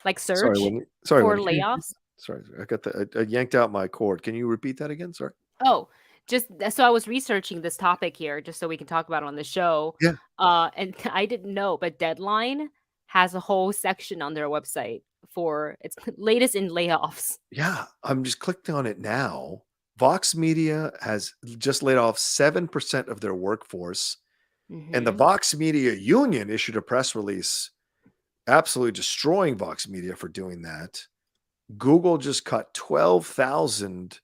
like Sorry, search Wendy. Sorry, for Wendy. Can you repeat layoffs. that? Sorry, I yanked out my cord. Can you repeat that again? Sorry. Oh, just so I was researching this topic here just so we can talk about it on the show. Yeah. And I didn't know, but Deadline has a whole section on their website for its latest in layoffs. Yeah. I'm just clicked on it now. Vox Media has just laid off 7% of their workforce. And the Mhm. Vox Media Union issued a press release absolutely destroying Vox Media for doing that. Google just cut 12,000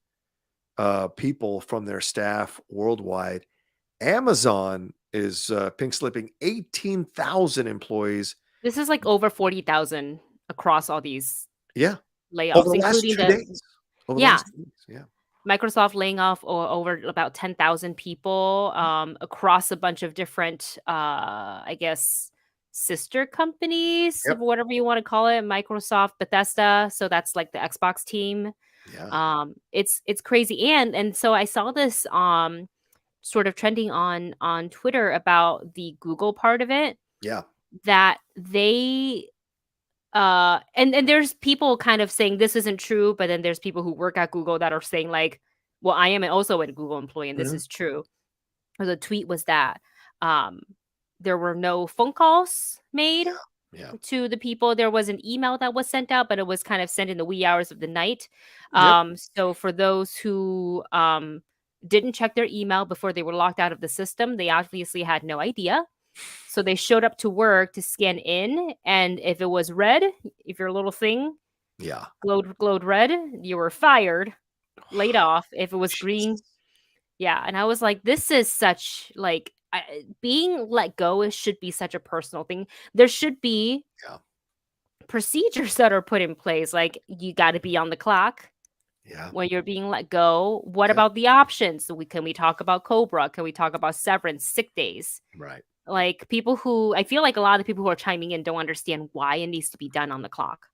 people from their staff worldwide. Amazon is pink slipping 18,000 employees. This is like over 40,000 across all these Yeah. Over layoffs, the last including 2 the days. Over the yeah, last 2 weeks. Yeah. Microsoft laying off over about 10,000 people across a bunch of different, I guess, sister companies, Yep. whatever you want to call it, Microsoft, Bethesda. So that's like the Xbox team. Yeah. It's crazy, and so I saw this sort of trending on Twitter about the Google part of it Yeah. that they and there's people kind of saying this isn't true, but then there's people who work at Google that are saying like, well, I am also a Google employee and this Mhm. is true. Or the tweet was that um there were no phone calls made Yeah. Yeah. to the people. There was an email that was sent out, but it was kind of sent in the wee hours of the night. Yep. So for those who didn't check their email before they were locked out of the system, they obviously had no idea. So they showed up to work to scan in, and if it was red, if your little thing Yeah. glowed red, you were fired, laid off. If it was green, Jesus. yeah. And I was like, this is such like being let go should be such a personal thing. There should be Yeah. procedures that are put in place. Like you got to be on the clock Yeah. when you're being let go. What Yeah. about the options? Can we talk about Cobra? Can we talk about severance, sick days? Right. Like people who I feel like a lot of the people who are chiming in don't understand why it needs to be done on the clock.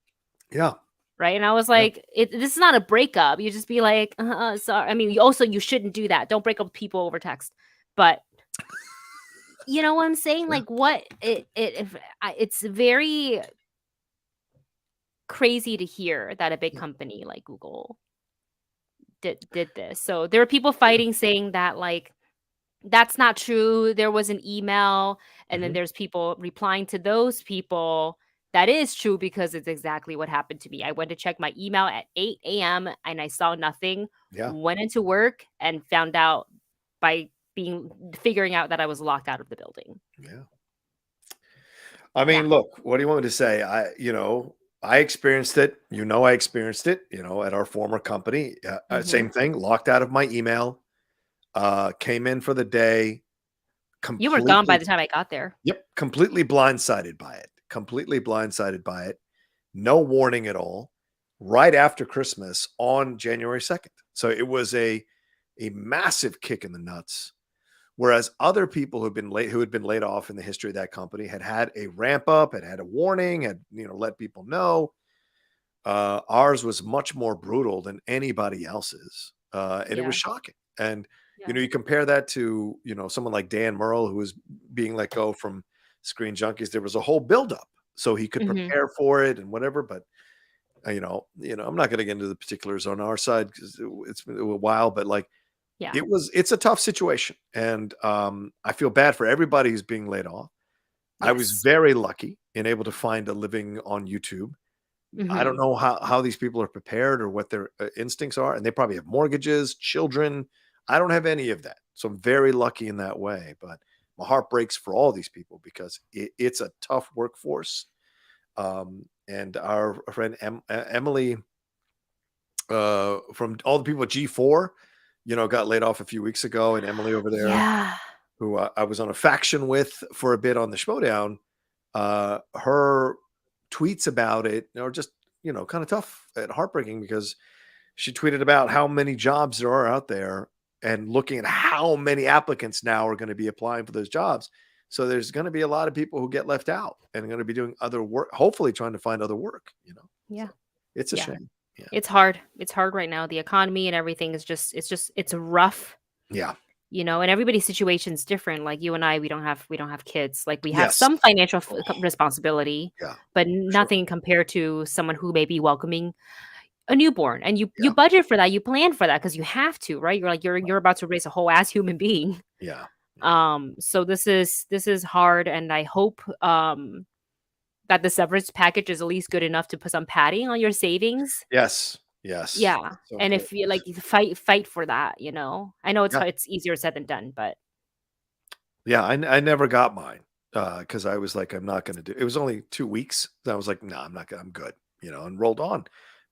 Yeah. Right. And I was Yeah. like, this is not a breakup. You just be like, sorry. I mean, you shouldn't do that. Don't break up with people over text. But you know what I'm saying? Yeah. Like what it's very crazy to hear that a big Yeah. company like Google did this. So there were people fighting saying that like that's not true. There was an email, and then Mhm. there's people replying to those people. That is true because it's exactly what happened to me. I went to check my email at 8 a.m. and I saw nothing. Yeah. Went into work and found out by figuring out that I was locked out of the building. Yeah. I Yeah. mean, look, what do you want me to say? I experienced it. I experienced it, at our former company. Mhm. Same thing, locked out of my email, came in for the day, You were gone by completely, the time I got there. yep, completely blindsided by it. Completely blindsided by it. No warning at all. Right after Christmas on January 2nd. So it was a massive kick in the nuts. Whereas other people who had been laid off in the history of that company had a ramp up, had a warning, had let people know. Ours was much more brutal than anybody else's, and it was Yeah. shocking. And Yeah. you compare that to someone like Dan Murrell who was being let go from Screen Junkies. There was a whole buildup. so he could Mhm. prepare for it and whatever. But I'm not going to get into the particulars on our side because it's been a while. But like, Yeah. it's a tough situation, and I feel bad for everybody who's being laid off. I was Yes. very lucky and able to find a living on YouTube. I don't Mhm. know how these people are prepared or what their instincts are, and they probably have mortgages, children. I don't have any of that, so I'm very lucky in that way. But my heart breaks for all these people because it's a tough workforce. And our friend Emily, from all the people at G4, got laid off a few weeks ago, and Emily over there, Yeah. who I was on a faction with for a bit on the Schmodown, her tweets about it are just, kind of tough and heartbreaking because she tweeted about how many jobs there are out there and looking at how many applicants now are going to be applying for those jobs. So there's going to be a lot of people who get left out and are going to be doing other work, hopefully trying to find other work. Yeah. So it's a Yeah. shame. Yeah. It's hard. It's hard right now. The economy and everything is it's rough, Yeah. and everybody's situation's different. Like you and I, we don't have kids. Like we have Yes. some financial Oh, responsibility, yeah. but Sure. nothing compared to someone who may be welcoming a newborn. And you Yeah. budget for that, you plan for that because you have to, right? You're about to raise a whole ass human being. Yeah. So this is hard, and I hope that the severance package is at least good enough to put some padding on your savings. Yes. Yes. Yeah, That's so and if important. you like, you fight for that. I know Yeah. it's easier said than done, but Yeah. I never got mine because I was like, I'm not going to do it. Was only 2 weeks. I was like, no, I'm not going to, I'm good, and rolled on.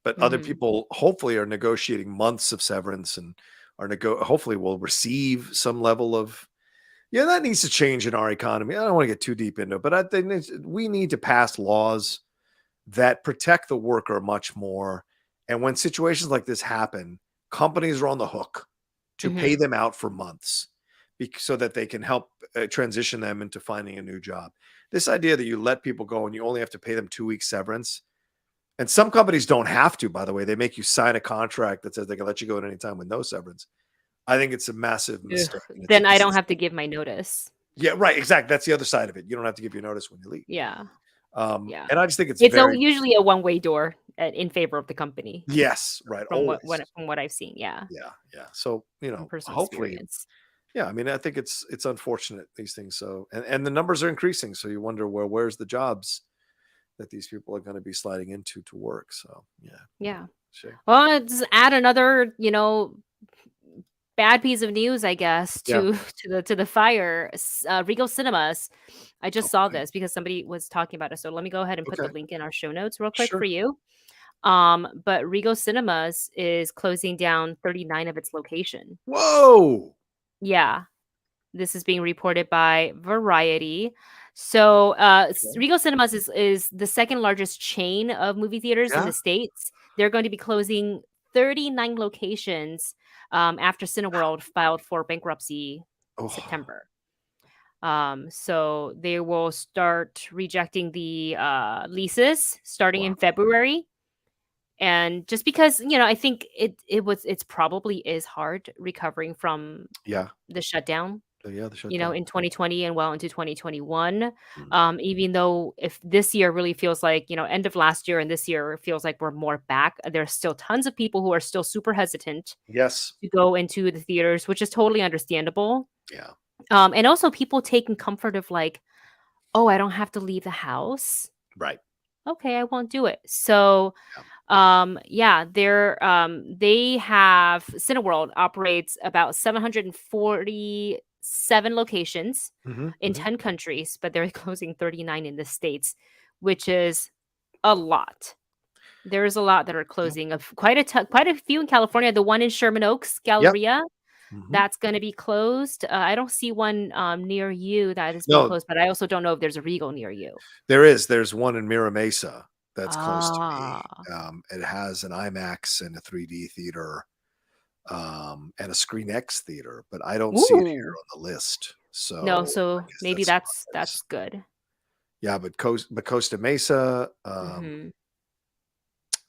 But other mhm. people hopefully are negotiating months of severance and hopefully will receive some level of, yeah, that needs to change in our economy. I don't want to get too deep into it, but I think we need to pass laws that protect the worker much more. And when situations like this happen, companies are on the hook to pay Mhm. them out for months so that they can help transition them into finding a new job. This idea that you let people go and you only have to pay them 2 weeks severance. And some companies don't have to, by the way. They make you sign a contract that says they can let you go at any time with no severance. I think it's a massive Ugh, mistake. And then I don't it's have to give my notice. yeah, right. Exactly. That's the other side of it. You don't have to give your notice when you leave. Yeah, yeah. And I just think it's It's very, usually a one-way door in favor of the company yes, right. from Always. from what I've seen. Yeah, Yeah. Yeah. So, from personal hopefully, experience. yeah. I mean, I think it's unfortunate, these things. So, and the numbers are increasing. So you wonder where's the jobs that these people are going to be sliding into to work. So, yeah. Yeah. Shame. Well, let's add another, bad piece of news, I guess, Yeah. to to the fire. Regal Cinemas. I just saw Okay. this because somebody was talking about it. So let me go ahead and put the Okay. link in our show notes real quick for Sure. you. But Regal Cinemas is closing down 39 of its location. Whoa. Yeah, this is being reported by Variety. So, Okay. Regal Cinemas is the second largest chain of movie theaters in Yeah. the states. They're going to be closing 39 locations after Cineworld filed for bankruptcy in Oh, September. So they will start rejecting the leases starting wow. in February. And just because, I think it's probably is hard recovering from Yeah. the shutdown, Yeah. The shutdown. in 2020 and well into 2021. Mm. Even though if this year really feels like, end of last year and this year feels like we're more back, there's still tons of people who are still super hesitant Yes. to go into the theaters, which is totally understandable. Yeah. And also people taking comfort of like, oh, I don't have to leave the house. Right. Okay, I won't do it. So Yeah. yeah, they have Cineworld operates about 747 locations Hmm. in Hmm. 10 countries, but they're closing 39 in the States, which is a lot. There's a lot that are Yeah. closing of quite a few in California. The one in Sherman Oaks Yep. Galleria, Hmm. that's going to be closed. I don't see one near you that is being No, closed, but I also don't know if there's a Regal near you. there is. There's one in Mira Mesa that's close to me. Ah. It has an IMAX and a 3D theater, and a Screen X theater, but I don't see it here Ooh. on the list. No, So I so guess maybe that's that's good. yeah, but Costa Mesa, Mhm.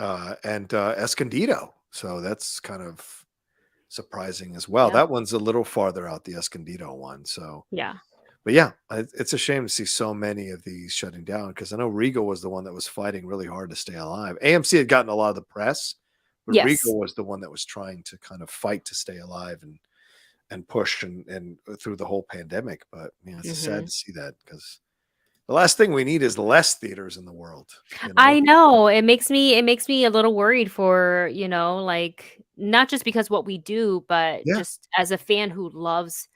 and Escondido. So that's kind of surprising as well. Yeah. That one's a little farther out, the Escondido one. So Yeah. But yeah, it's a shame to see so many of these shutting down because I know Regal was the one that was fighting really hard to stay alive. AMC had gotten a lot of the press, but Yes. Regal was the one that was trying to kind of fight to stay alive and push and through the whole pandemic. But yeah, it's sad Hmm. to see that because the last thing we need is less theaters in the world. You know? I know it makes me a little worried for, like not just because what we do, but Yeah. just as a fan who loves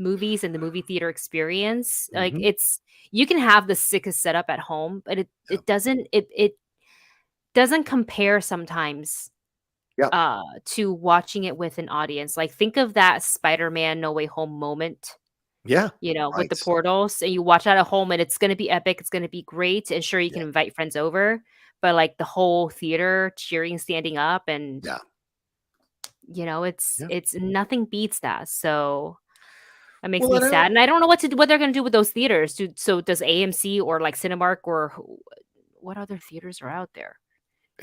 movies and the movie theater experience. Like Hmm. you can have the sickest setup at home, but it Yeah. it doesn't it doesn't compare sometimes Yeah. to watching it with an audience. Like think of that Spider-Man No Way Home moment, Yeah. with the Right. portals, and you watch that at home and it's gonna be epic, it's gonna be great, and sure you Yeah. can invite friends over, but like the whole theater cheering, standing up, and Yeah. it's Yeah. it's nothing beats that. So that makes Well, me I sad. know. And I don't know what they're gonna do with those theaters. So does AMC or like Cinemark or what other theaters are out there?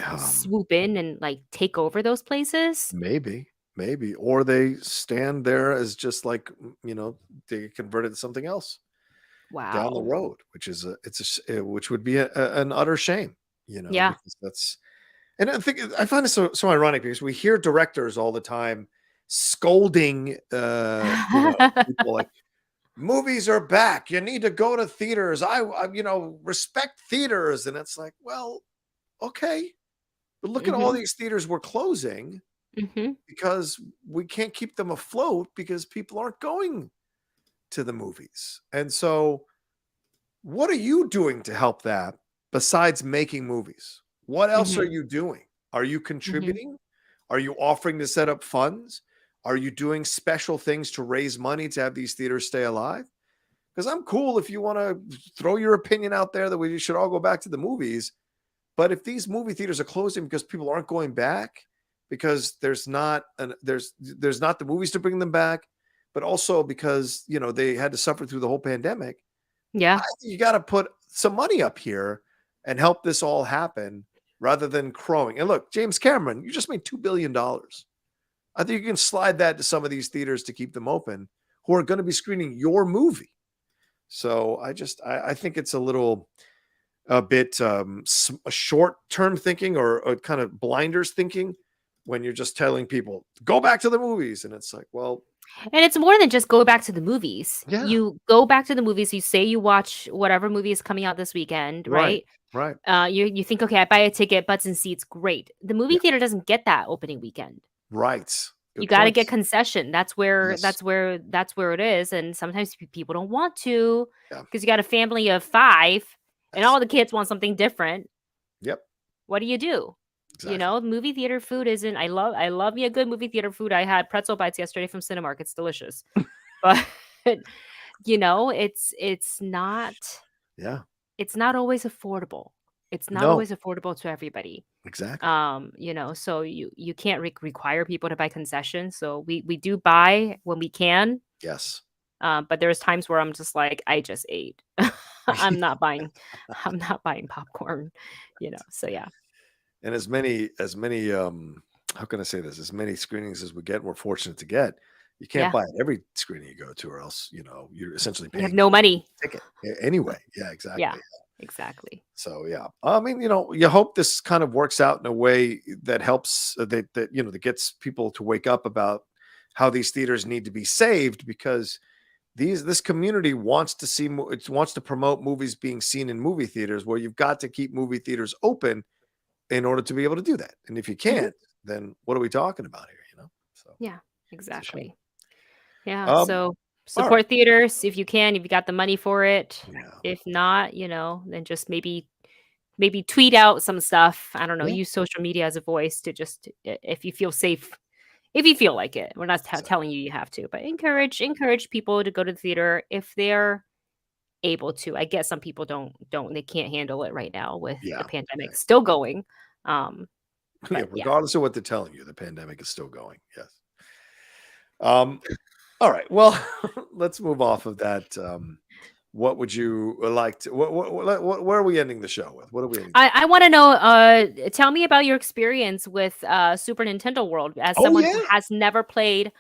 Um, Swoop in and like take over those places? maybe, or they stand there as just like they convert it to something else down the Wow. road, which is which would be an utter shame, Yeah. because that's and I find it so ironic because we hear directors all the time scolding, people like movies are back. You need to go to theaters. Respect theaters, and it's like, well, okay, but look at all Mhm. these theaters we're closing Mhm. because we can't keep them afloat because people aren't going to the movies. And so, what are you doing to help that besides making movies? What else are Mhm. you doing? Are you Mhm. contributing? Are you offering to set up funds? Are you doing special things to raise money to have these theaters stay alive? Because I'm cool if you want to throw your opinion out there that we should all go back to the movies. But if these movie theaters are closing because people aren't going back, because there's not the movies to bring them back, but also because they had to suffer through the whole pandemic, I Yeah. think you got to put some money up here and help this all happen rather than crowing. And look, James Cameron, you just made $2 billion. I think you can slide that to some of these theaters to keep them open who are going to be screening your movie. So I think it's a bit short term thinking or kind of blinders thinking when you're just telling people go back to the movies, and it's like, well, And it's more than just go back to the movies. yeah, You go back to the movies, you say you watch whatever movie is coming out this weekend, right, right? right, You think, "Okay, I buy a ticket, butts and seats, great." The movie yeah, theater doesn't get that opening weekend. right. You Good gotta get points. concession. That's where Yes, it is, and sometimes people don't want to yeah, because you got a family of 5 and yes, all the kids want something different. yep, What do you? exactly. Movie theater food isn't I love me a good movie theater food. I had pretzel bites yesterday from Cinemark. It's delicious. But, Yeah, it's not always affordable. It's not no, always affordable to everybody. exactly. So you can't require people to buy concessions. So we do buy when we can. Yes. But there's times where I'm just like, I just ate. I'm not buying I'm not buying popcorn, so yeah. And as many how can I say this? As many screenings as we get, we're fortunate to get. You can't Yeah. buy at every screening you go to, or else you're essentially You have paying no money. a ticket anyway. Yeah, Yeah, exactly. exactly. So yeah, I mean, you hope this kind of works out in a way that helps that gets people to wake up about how these theaters need to be saved because this community wants to it wants to promote movies being seen in movie theaters where you've got to keep movie theaters open in order to be able to do that. And if you Mhm. can't, then what are we talking about here? So Yeah, it's a shame. exactly. Yeah, Um, so all right. support theaters if you can, if you got the money for it. Yeah. If not, then just maybe tweet out some stuff. I don't know, Yeah. use social media as a voice to just if you feel safe, if you feel like it. We're not Exactly. telling you you have to, but encourage people to go to the theater if they're able to. I guess some people don't they can't handle it right now with the Yeah. pandemic Yeah. still going. Um, Yeah. but yeah. Regardless of what they're telling you, the pandemic is still going. Yes. Um, all right. Well, let's move off of that. What would you like to? Where are we ending the show with? What are we ending? I want to know. Tell me about your experience with Super Nintendo World as Oh someone who yeah. has never played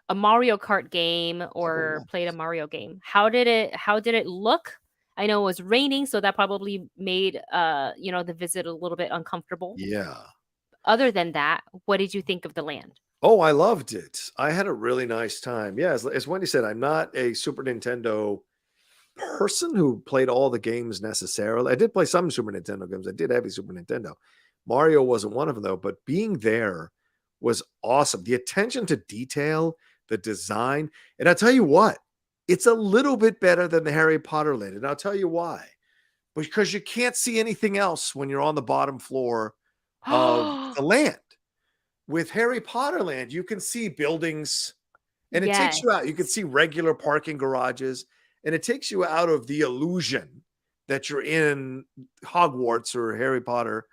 a Mario Kart game Oh, or played a nice. Mario game. How did it look? I know it was raining, so that probably made the visit a little bit uncomfortable. Yeah. Other than that, what did you think of the land? Oh, I loved it. I had a really nice time. Yeah, as Wendy said, I'm not a Super Nintendo person who played all the games necessarily. I did play some Super Nintendo games. I did have a Super Nintendo. Mario wasn't one of them though, but being there was awesome. The attention to detail, the design, and I'll tell you what, it's a little bit better than the Harry Potter land, and I'll tell you why. Because you can't see anything else when you're on the bottom floor of the land. With Harry Potter land, you can see buildings and it takes you out. You can Yes. see regular parking garages and it takes you out of the illusion that you're in Hogwarts or Harry Potter.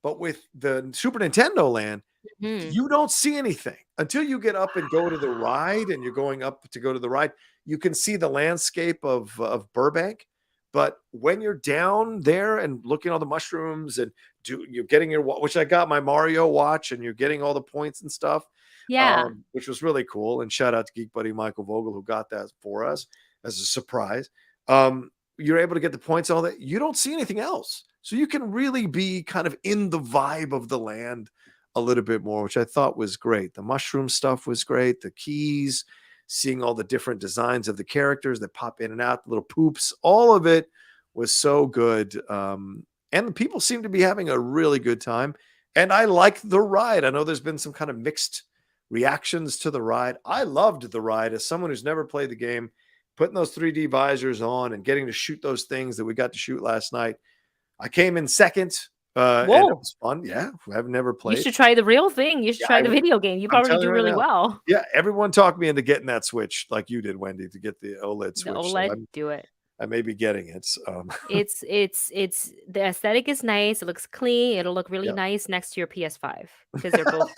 But with the Super Nintendo land, Mhm. you don't see anything until you get up and go to the ride and you're going up to go to the ride. You can see the landscape of Burbank. But when you're down there and looking at all the mushrooms and you're getting your, which I got my Mario watch and you're getting all the points and stuff, Yeah. which was really cool. And shout out to Geek Buddy Michael Vogel who got that for us as a surprise. You're able to get the points, all that. You don't see anything else. So you can really be kind of in the vibe of the land a little bit more, which I thought was great. The mushroom stuff was great. The keys, seeing all the different designs of the characters that pop in and out, the little poops, all of it was so good. And the people seem to be having a really good time. And I like the ride. I know there's been some kind of mixed reactions to the ride. I loved the ride as someone who's never played the game, putting those 3D visors on and getting to shoot those things that we got to shoot last night. I came in second, and it Whoa. was fun. Yeah, I've never You played. should try the real thing. You should Yeah, try the video game. You I'm probably telling do you right really now. well. Yeah, everyone talked me into getting that Switch like you did, Wendy, to get the OLED The Switch. So OLED, do it. I may be getting it. It's the aesthetic is nice. It looks clean. It'll look really Yeah. nice next to your PS5 because they're both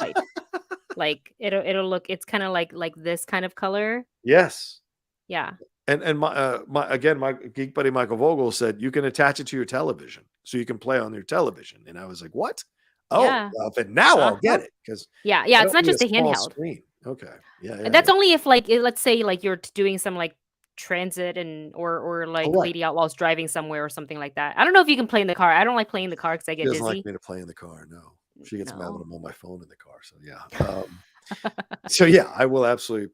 like it'll look. It's kind of like this kind of color. Yes. Yeah. And my geek buddy Michael Vogel said you can attach it to your television so you can play on your television. And I was like, what? Oh, Yeah. well, then now I'll Uh-huh. get it because Yeah. I It's don't not need just a small handheld. screen. Okay. Yeah. And that's only if let's say like you're doing some like transit and or like right. Lady Outlaws driving somewhere or something like that. I don't know if you can play in the car. I don't like playing in the car because I She get doesn't dizzy. like me to play in the car. No, she gets mad when No. I'm on my phone in the car. So yeah. So yeah, I will absolutely.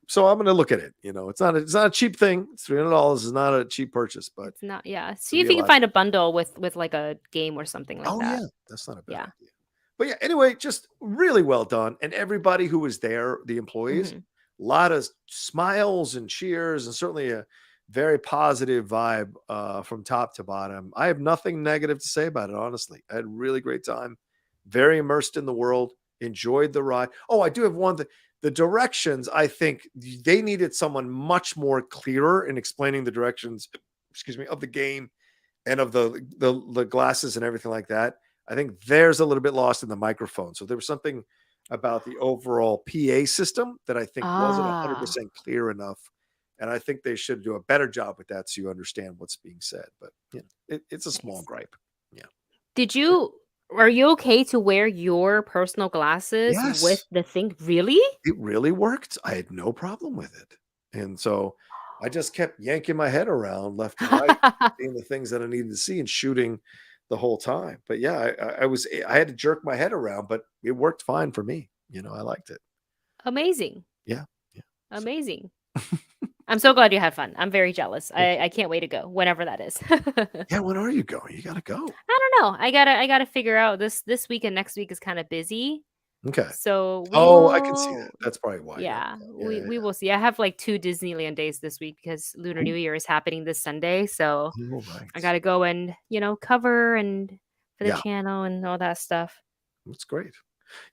So I'm going to look at it. You know, it's not a cheap thing. It's $300. It's not a cheap purchase, but It's not. Yeah. See if you can find a bundle with like a game or something like that. yeah, that's not a bad Yeah. idea. But yeah, anyway, just really well done, and everybody who was there, the employees, Mhm. a lot of smiles and cheers, and certainly a very positive vibe from top to bottom. I have nothing negative to say about it, honestly. I had a really great time, very immersed in the world, enjoyed the ride. Oh, I do have one thing. The directions, I think they needed someone much more clearer in explaining the directions, of the game and of the glasses and everything like that. I think there's a little bit lost in the microphone. So there was something about the overall PA system that I think wasn't Ah. 100% clear enough. And I think they should do a better job with that so you understand what's being said. But it's a small Nice. gripe. Yeah. Are you okay to wear your personal glasses Yes. with the thing? Really? It really worked. I had no problem with it. And so I just kept yanking my head around left and right, seeing the things that I needed to see and shooting the whole time. But yeah, I had to jerk my head around, but it worked fine for me. You know, I liked it. Amazing. Yeah. Amazing. I'm so glad you had fun. I'm very jealous. I can't wait to go whenever that is. Yeah, when are you going? You gotta go. I don't know. I gotta figure out this week and next week is kind of busy. Okay. So I can see that. That's probably why. Yeah, Yeah. we will see. I have like 2 Disneyland days this week because Lunar New Year is happening this Sunday. So All right. I gotta go and cover and for the Yeah. channel and all that stuff. That's great.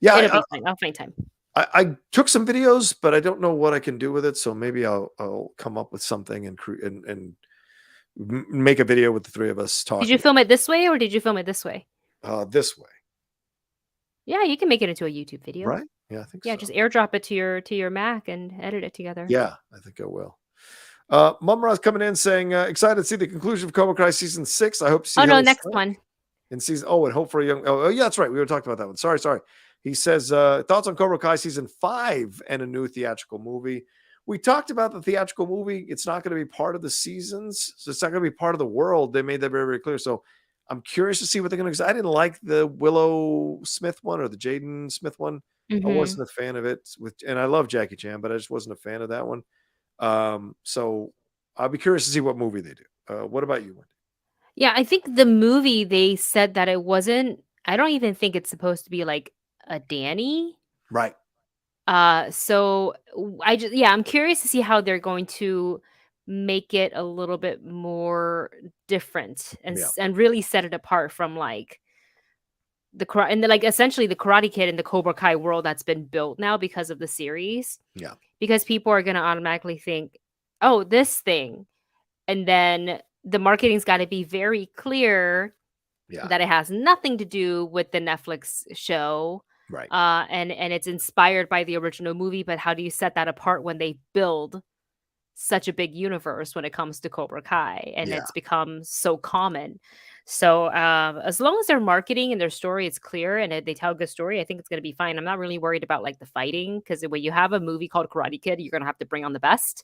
Yeah, It'll be fine. I'll find time. I took some videos, but I don't know what I can do with it. So maybe I'll come up with something and make a video with the three of us talking. Did you film it this way or did you film it this way? This way, Yeah, you can make it into a YouTube video. right? Yeah, I think Yeah, so. just airdrop it to your Mac and edit it together. Yeah, I think I will. Mumra's coming in saying excited to see the conclusion of Cobra Kai season 6. I hope to see. Oh no, Helen next Slater one. in season. And hope for a young. Oh yeah, that's right. We were talking about that one. Sorry. He says, thoughts on Cobra Kai season 5 and a new theatrical movie. We talked about the theatrical movie. It's not going to be part of the seasons, so it's not going to be part of the world. They made that very, very clear. So I'm curious to see what they're going to. Because I didn't like the Willow Smith one or the Jaden Smith one. I wasn't a fan of it. And I love Jackie Chan, but I just wasn't a fan of that one. So I'll be curious to see what movie they do. What about you, Wendy? Yeah, I think the movie, they said that it wasn't. I don't even think it's supposed to be like a Danny. Right. So I'm curious to see how they're going to make it a little bit more different and Yeah. and really set it apart from like like essentially the Karate Kid and the Cobra Kai world that's been built now because of the series. Yeah. Because people are going to automatically think, "Oh, this thing." And then the marketing's got to be very clear that it has nothing to do with the Netflix show. Right. And it's inspired by the original movie, but how do you set that apart when they build such a big universe when it comes to Cobra Kai and it's become so common? So as long as their marketing and their story is clear and they tell a good story, I think it's going to be fine. I'm not really worried about like the fighting, because when you have a movie called Karate Kid, you're going to have to bring on the best,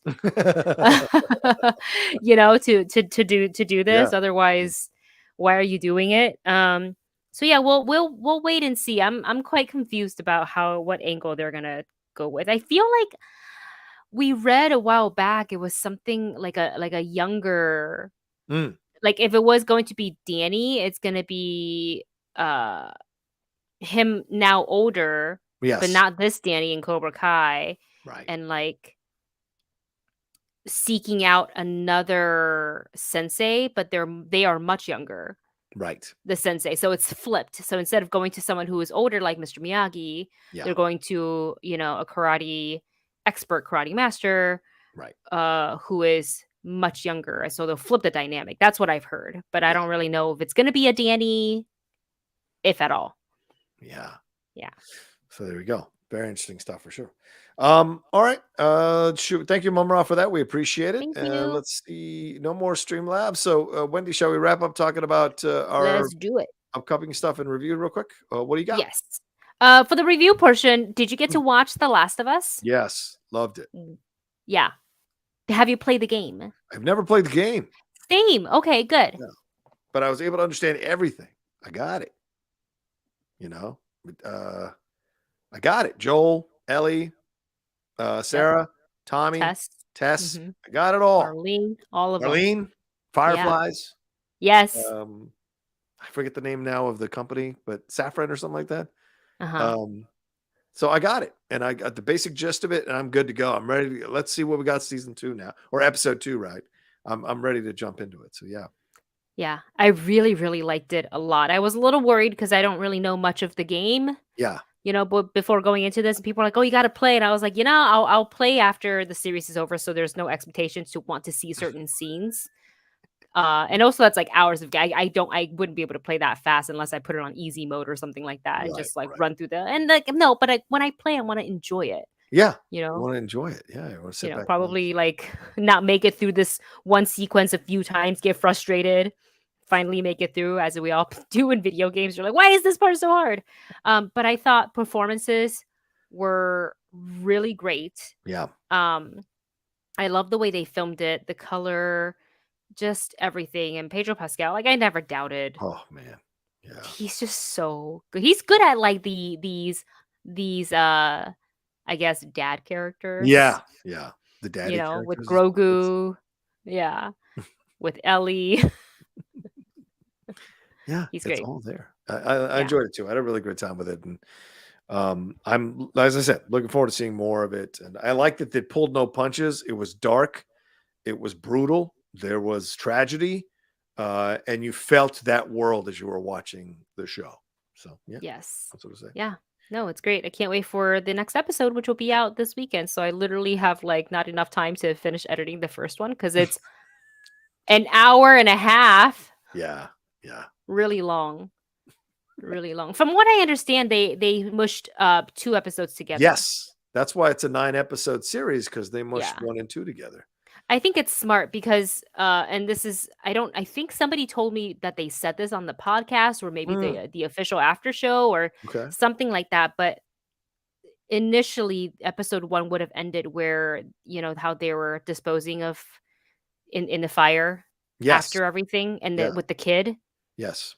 to do this. Otherwise, why are you doing it? So yeah, we'll wait and see. I'm quite confused about what angle they're gonna go with. I feel like we read a while back it was something like a younger, like if it was going to be Danny, it's gonna be him now older, but not this Danny in Cobra Kai, right? And like seeking out another sensei, but they are much younger. Right. The sensei. So it's flipped. So instead of going to someone who is older, like Mr. Miyagi, they're going to, a expert karate master, right? Who is much younger. So they'll flip the dynamic. That's what I've heard. But I don't really know if it's going to be a Danny, if at all. Yeah. Yeah. So there we go. Very interesting stuff for sure. All right. Thank you, Mumra, for that. We appreciate it. Thank you. Let's see. No more Streamlabs. So, Wendy, shall we wrap up talking about our Let's do it. upcoming stuff and review real quick? What do you got? Yes. For the review portion, did you get to watch The Last of Us? Yes. Loved it. Yeah. Have you played the game? I've never played the game. Same. Okay, good. Yeah. But I was able to understand everything. I got it. I got it. Joel, Ellie, Sarah, Tommy, Tess. Mm-hmm. I got it all. Marlene, all of them. Marlene, Fireflies. Yeah. Yes. I forget the name now of the company, but Saffron or something like that. Uh-huh. So I got it, and I got the basic gist of it, and I'm good to go. I'm ready. Let's see what we got season 2 now, or episode 2, right? I'm ready to jump into it. So yeah. Yeah, I really, really liked it a lot. I was a little worried because I don't really know much of the game. Yeah. But before going into this, people are like, "Oh, you got to play," and I was like, I'll play after the series is over, so there's no expectations to want to see certain scenes. And also that's like hours of I wouldn't be able to play that fast unless I put it on easy mode or something like that, and just like run through but when I play, I want to enjoy it. Yeah. I want to enjoy it. Yeah. I want to sit back. Probably like not make it through this one sequence a few times, get frustrated, finally make it through, as we all do in video games. You're like, why is this part so hard? But I thought performances were really great. Yeah. I love the way they filmed it, the color, just everything. And Pedro Pascal, like I never doubted. Oh man. Yeah. He's just so good. He's good at like these I guess dad characters. Yeah. Yeah. The daddy with Grogu. Yeah. With Ellie. Yeah. He's great. It's all there. I enjoyed it too. I had a really great time with it. And I'm, as I said, looking forward to seeing more of it. And I like that they pulled no punches. It was dark. It was brutal. There was tragedy. And you felt that world as you were watching the show. So yeah. Yes. That's what I say. Yeah. No, it's great. I can't wait for the next episode, which will be out this weekend. So I literally have like not enough time to finish editing the first one because it's an hour and a half. Yeah. Yeah. Really long. Really long. From what I understand, they mushed 2 episodes together. Yes. That's why it's a 9-episode series, because they mushed 1 and 2 together. I think it's smart because, and this is, I think somebody told me that they said this on the podcast or maybe the official after show or Okay. something like that. But initially, episode 1 would have ended where, how they were disposing of in the fire Yes. after everything, and Yeah. with the kid Yes.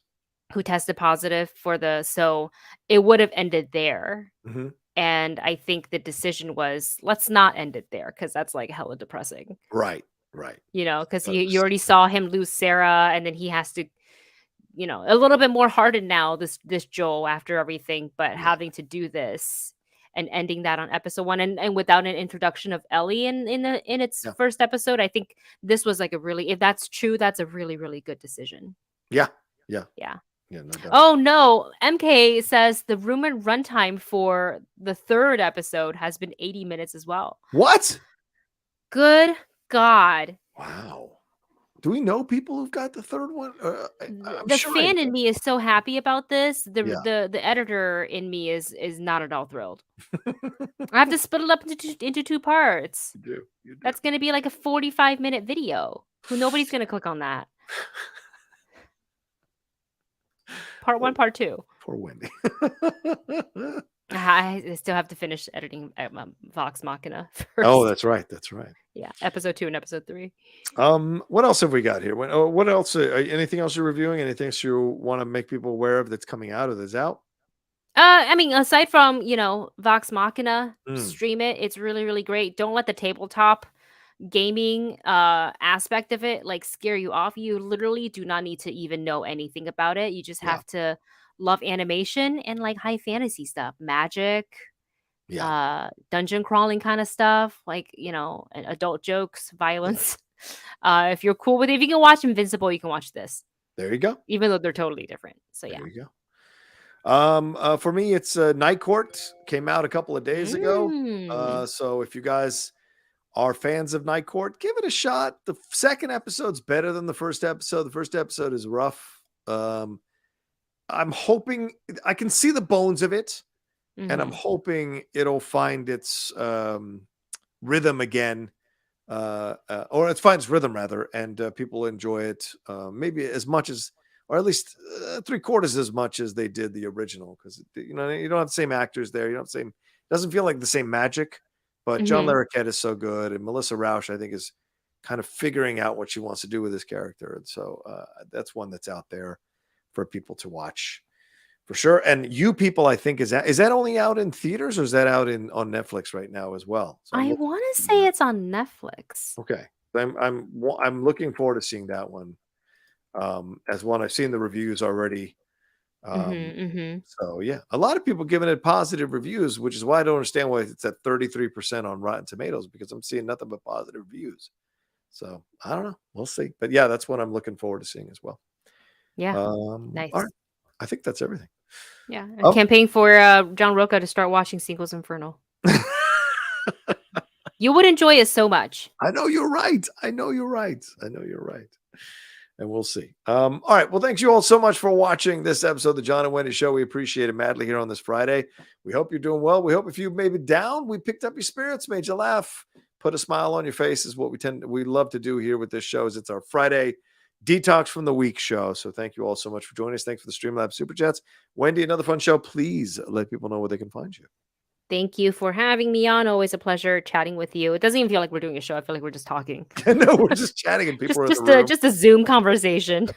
who tested positive for so it would have ended there. Hmm. And I think the decision was, let's not end it there because that's like hella depressing. Right. Right. Because That you was- already saw him lose Sarah, and then he has to, a little bit more hardened now, this Joel after everything, but Yeah. having to do this and ending that on episode 1 and without an introduction of Ellie in its Yeah. first episode, I think this was like if that's true, that's a really, really good decision. Yeah. Yeah. Yeah. Yeah. No doubt. Oh no, MK says the rumored runtime for the 3rd episode has been 80 minutes as well. What? Good God. Wow. Do we know people who've got the 3rd one? The fan in me is so happy about this. The Yeah. the editor in me is not at all thrilled. I have to split it up into 2 parts. You do. You do. That's going to be like a 45-minute video. Nobody's going to click on that. Part 1, part 2. Poor Wendy. I still have to finish editing Vox Machina first. Oh, that's right. That's right. Yeah, episode 2 and episode 3. What else have we got here? What else? Anything else you're reviewing? Anything else you want to make people aware of that's coming out or that's out? I mean, aside from Vox Machina, Mm. stream it. It's really, really great. Don't let the tabletop gaming aspect of it like scare you off. You literally do not need to even know anything about it. You just Yeah. have to love animation and like high fantasy stuff, magic, Yeah. dungeon crawling kind of stuff, like adult jokes, violence. If you're cool with it, if you can watch Invincible, you can watch this, There you go. even though they're totally different. So yeah. There you go. For me, it's Night Court. Came out a couple of days ago. So if you guys are fans of Night Court, give it a shot. The 2nd episode's better than the 1st episode. The 1st episode is rough. I'm hoping I can see the bones of it, and I'm hoping it'll find its rhythm again, or it finds rhythm rather, and people enjoy it maybe as much as, or at least 3/4 as much as they did the original, because you don't have the same actors there. You don't have the same. Doesn't feel like the same magic. But John Larroquette is so good, and Melissa Rauch, I think, is kind of figuring out what she wants to do with this character, and so that's one that's out there for people to watch for sure. And You People, I think, is that only out in theaters, or is that out on Netflix right now as well? So I want to say it's on Netflix. Okay, I'm looking forward to seeing that one as one. I've seen the reviews already. So yeah, a lot of people giving it positive reviews, which is why I don't understand why it's at 33% on Rotten Tomatoes, because I'm seeing nothing but positive reviews. So I don't know, we'll see. But yeah, that's what I'm looking forward to seeing as well. Yeah, nice. All right, I think that's everything. Yeah, campaign for John Rocha to start watching Sequels Infernal. You would enjoy it so much. I know you're right. And we'll see. All right. Well, thanks you all so much for watching this episode of the John and Wendy Show. We appreciate it madly here on this Friday. We hope you're doing well. We hope if you maybe down, we picked up your spirits, made you laugh, put a smile on your face is what we love to do here with this show. It's our Friday detox from the week show. So thank you all so much for joining us. Thanks for the Streamlabs Super Chats. Wendy, another fun show. Please let people know where they can find you. Thank you for having me on. Always a pleasure chatting with you. It doesn't even feel like we're doing a show. I feel like we're just talking. No, we're just chatting and people just a Zoom conversation.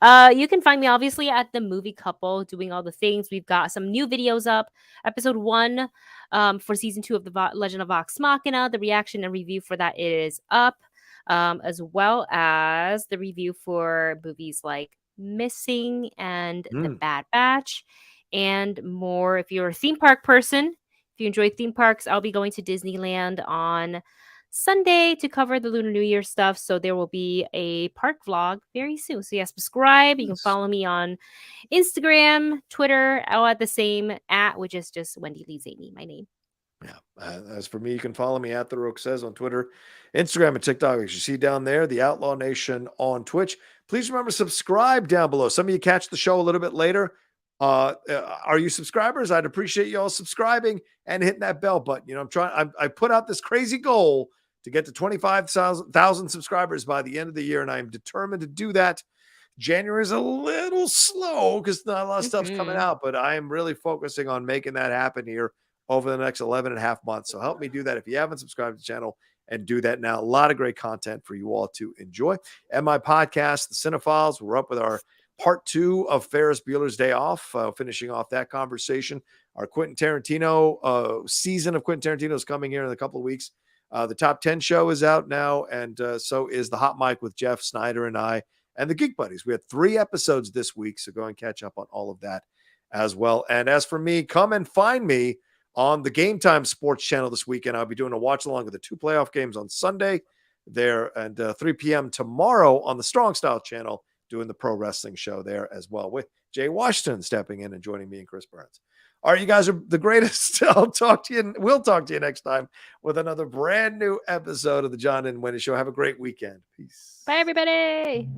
You can find me obviously at the Movie Couple doing all the things. We've got some new videos up. Episode 1 for season 2 of the Legend of Vox Machina. The reaction and review for that is up, as well as the review for movies like Missing and The Bad Batch. And more. If you're a theme park person, if you enjoy theme parks, I'll be going to Disneyland on Sunday to cover the Lunar New Year stuff. So there will be a park vlog very soon. So yeah, subscribe. You can follow me on Instagram, Twitter, all at the same which is just Wendy Lee Zaney, my name. Yeah. As for me, you can follow me at The Rook Says on Twitter, Instagram, and TikTok. As you see down there, the Outlaw Nation on Twitch. Please remember, subscribe down below. Some of you catch the show a little bit later. Are you subscribers? I'd appreciate you all subscribing and hitting that bell button. I put out this crazy goal to get to 25,000 subscribers by the end of the year, and I am determined to do that. January is a little slow because not a lot of stuff's coming out, but I am really focusing on making that happen here over the next 11 and a half months. So help me do that if you haven't subscribed to the channel, and do that now. A lot of great content for you all to enjoy. And my podcast, The Cinephiles, we're up with our part 2 of Ferris Bueller's Day Off, finishing off that conversation. Our Quentin Tarantino season of Quentin Tarantino is coming here in a couple of weeks. The Top 10 show is out now, and so is the Hot Mic with Jeff Snyder and I, and the Geek Buddies. We had 3 episodes this week, so go and catch up on all of that as well. And as for me, come and find me on the Game Time Sports channel this weekend. I'll be doing a watch along with the 2 playoff games on Sunday there, and 3 p.m. tomorrow on the Strong Style channel, doing the pro wrestling show there as well, with Jay Washington stepping in and joining me and Chris Burns. All right, you guys are the greatest. I'll talk to you. We'll talk to you next time with another brand new episode of the John and Wendy Show. Have a great weekend. Peace. Bye, everybody.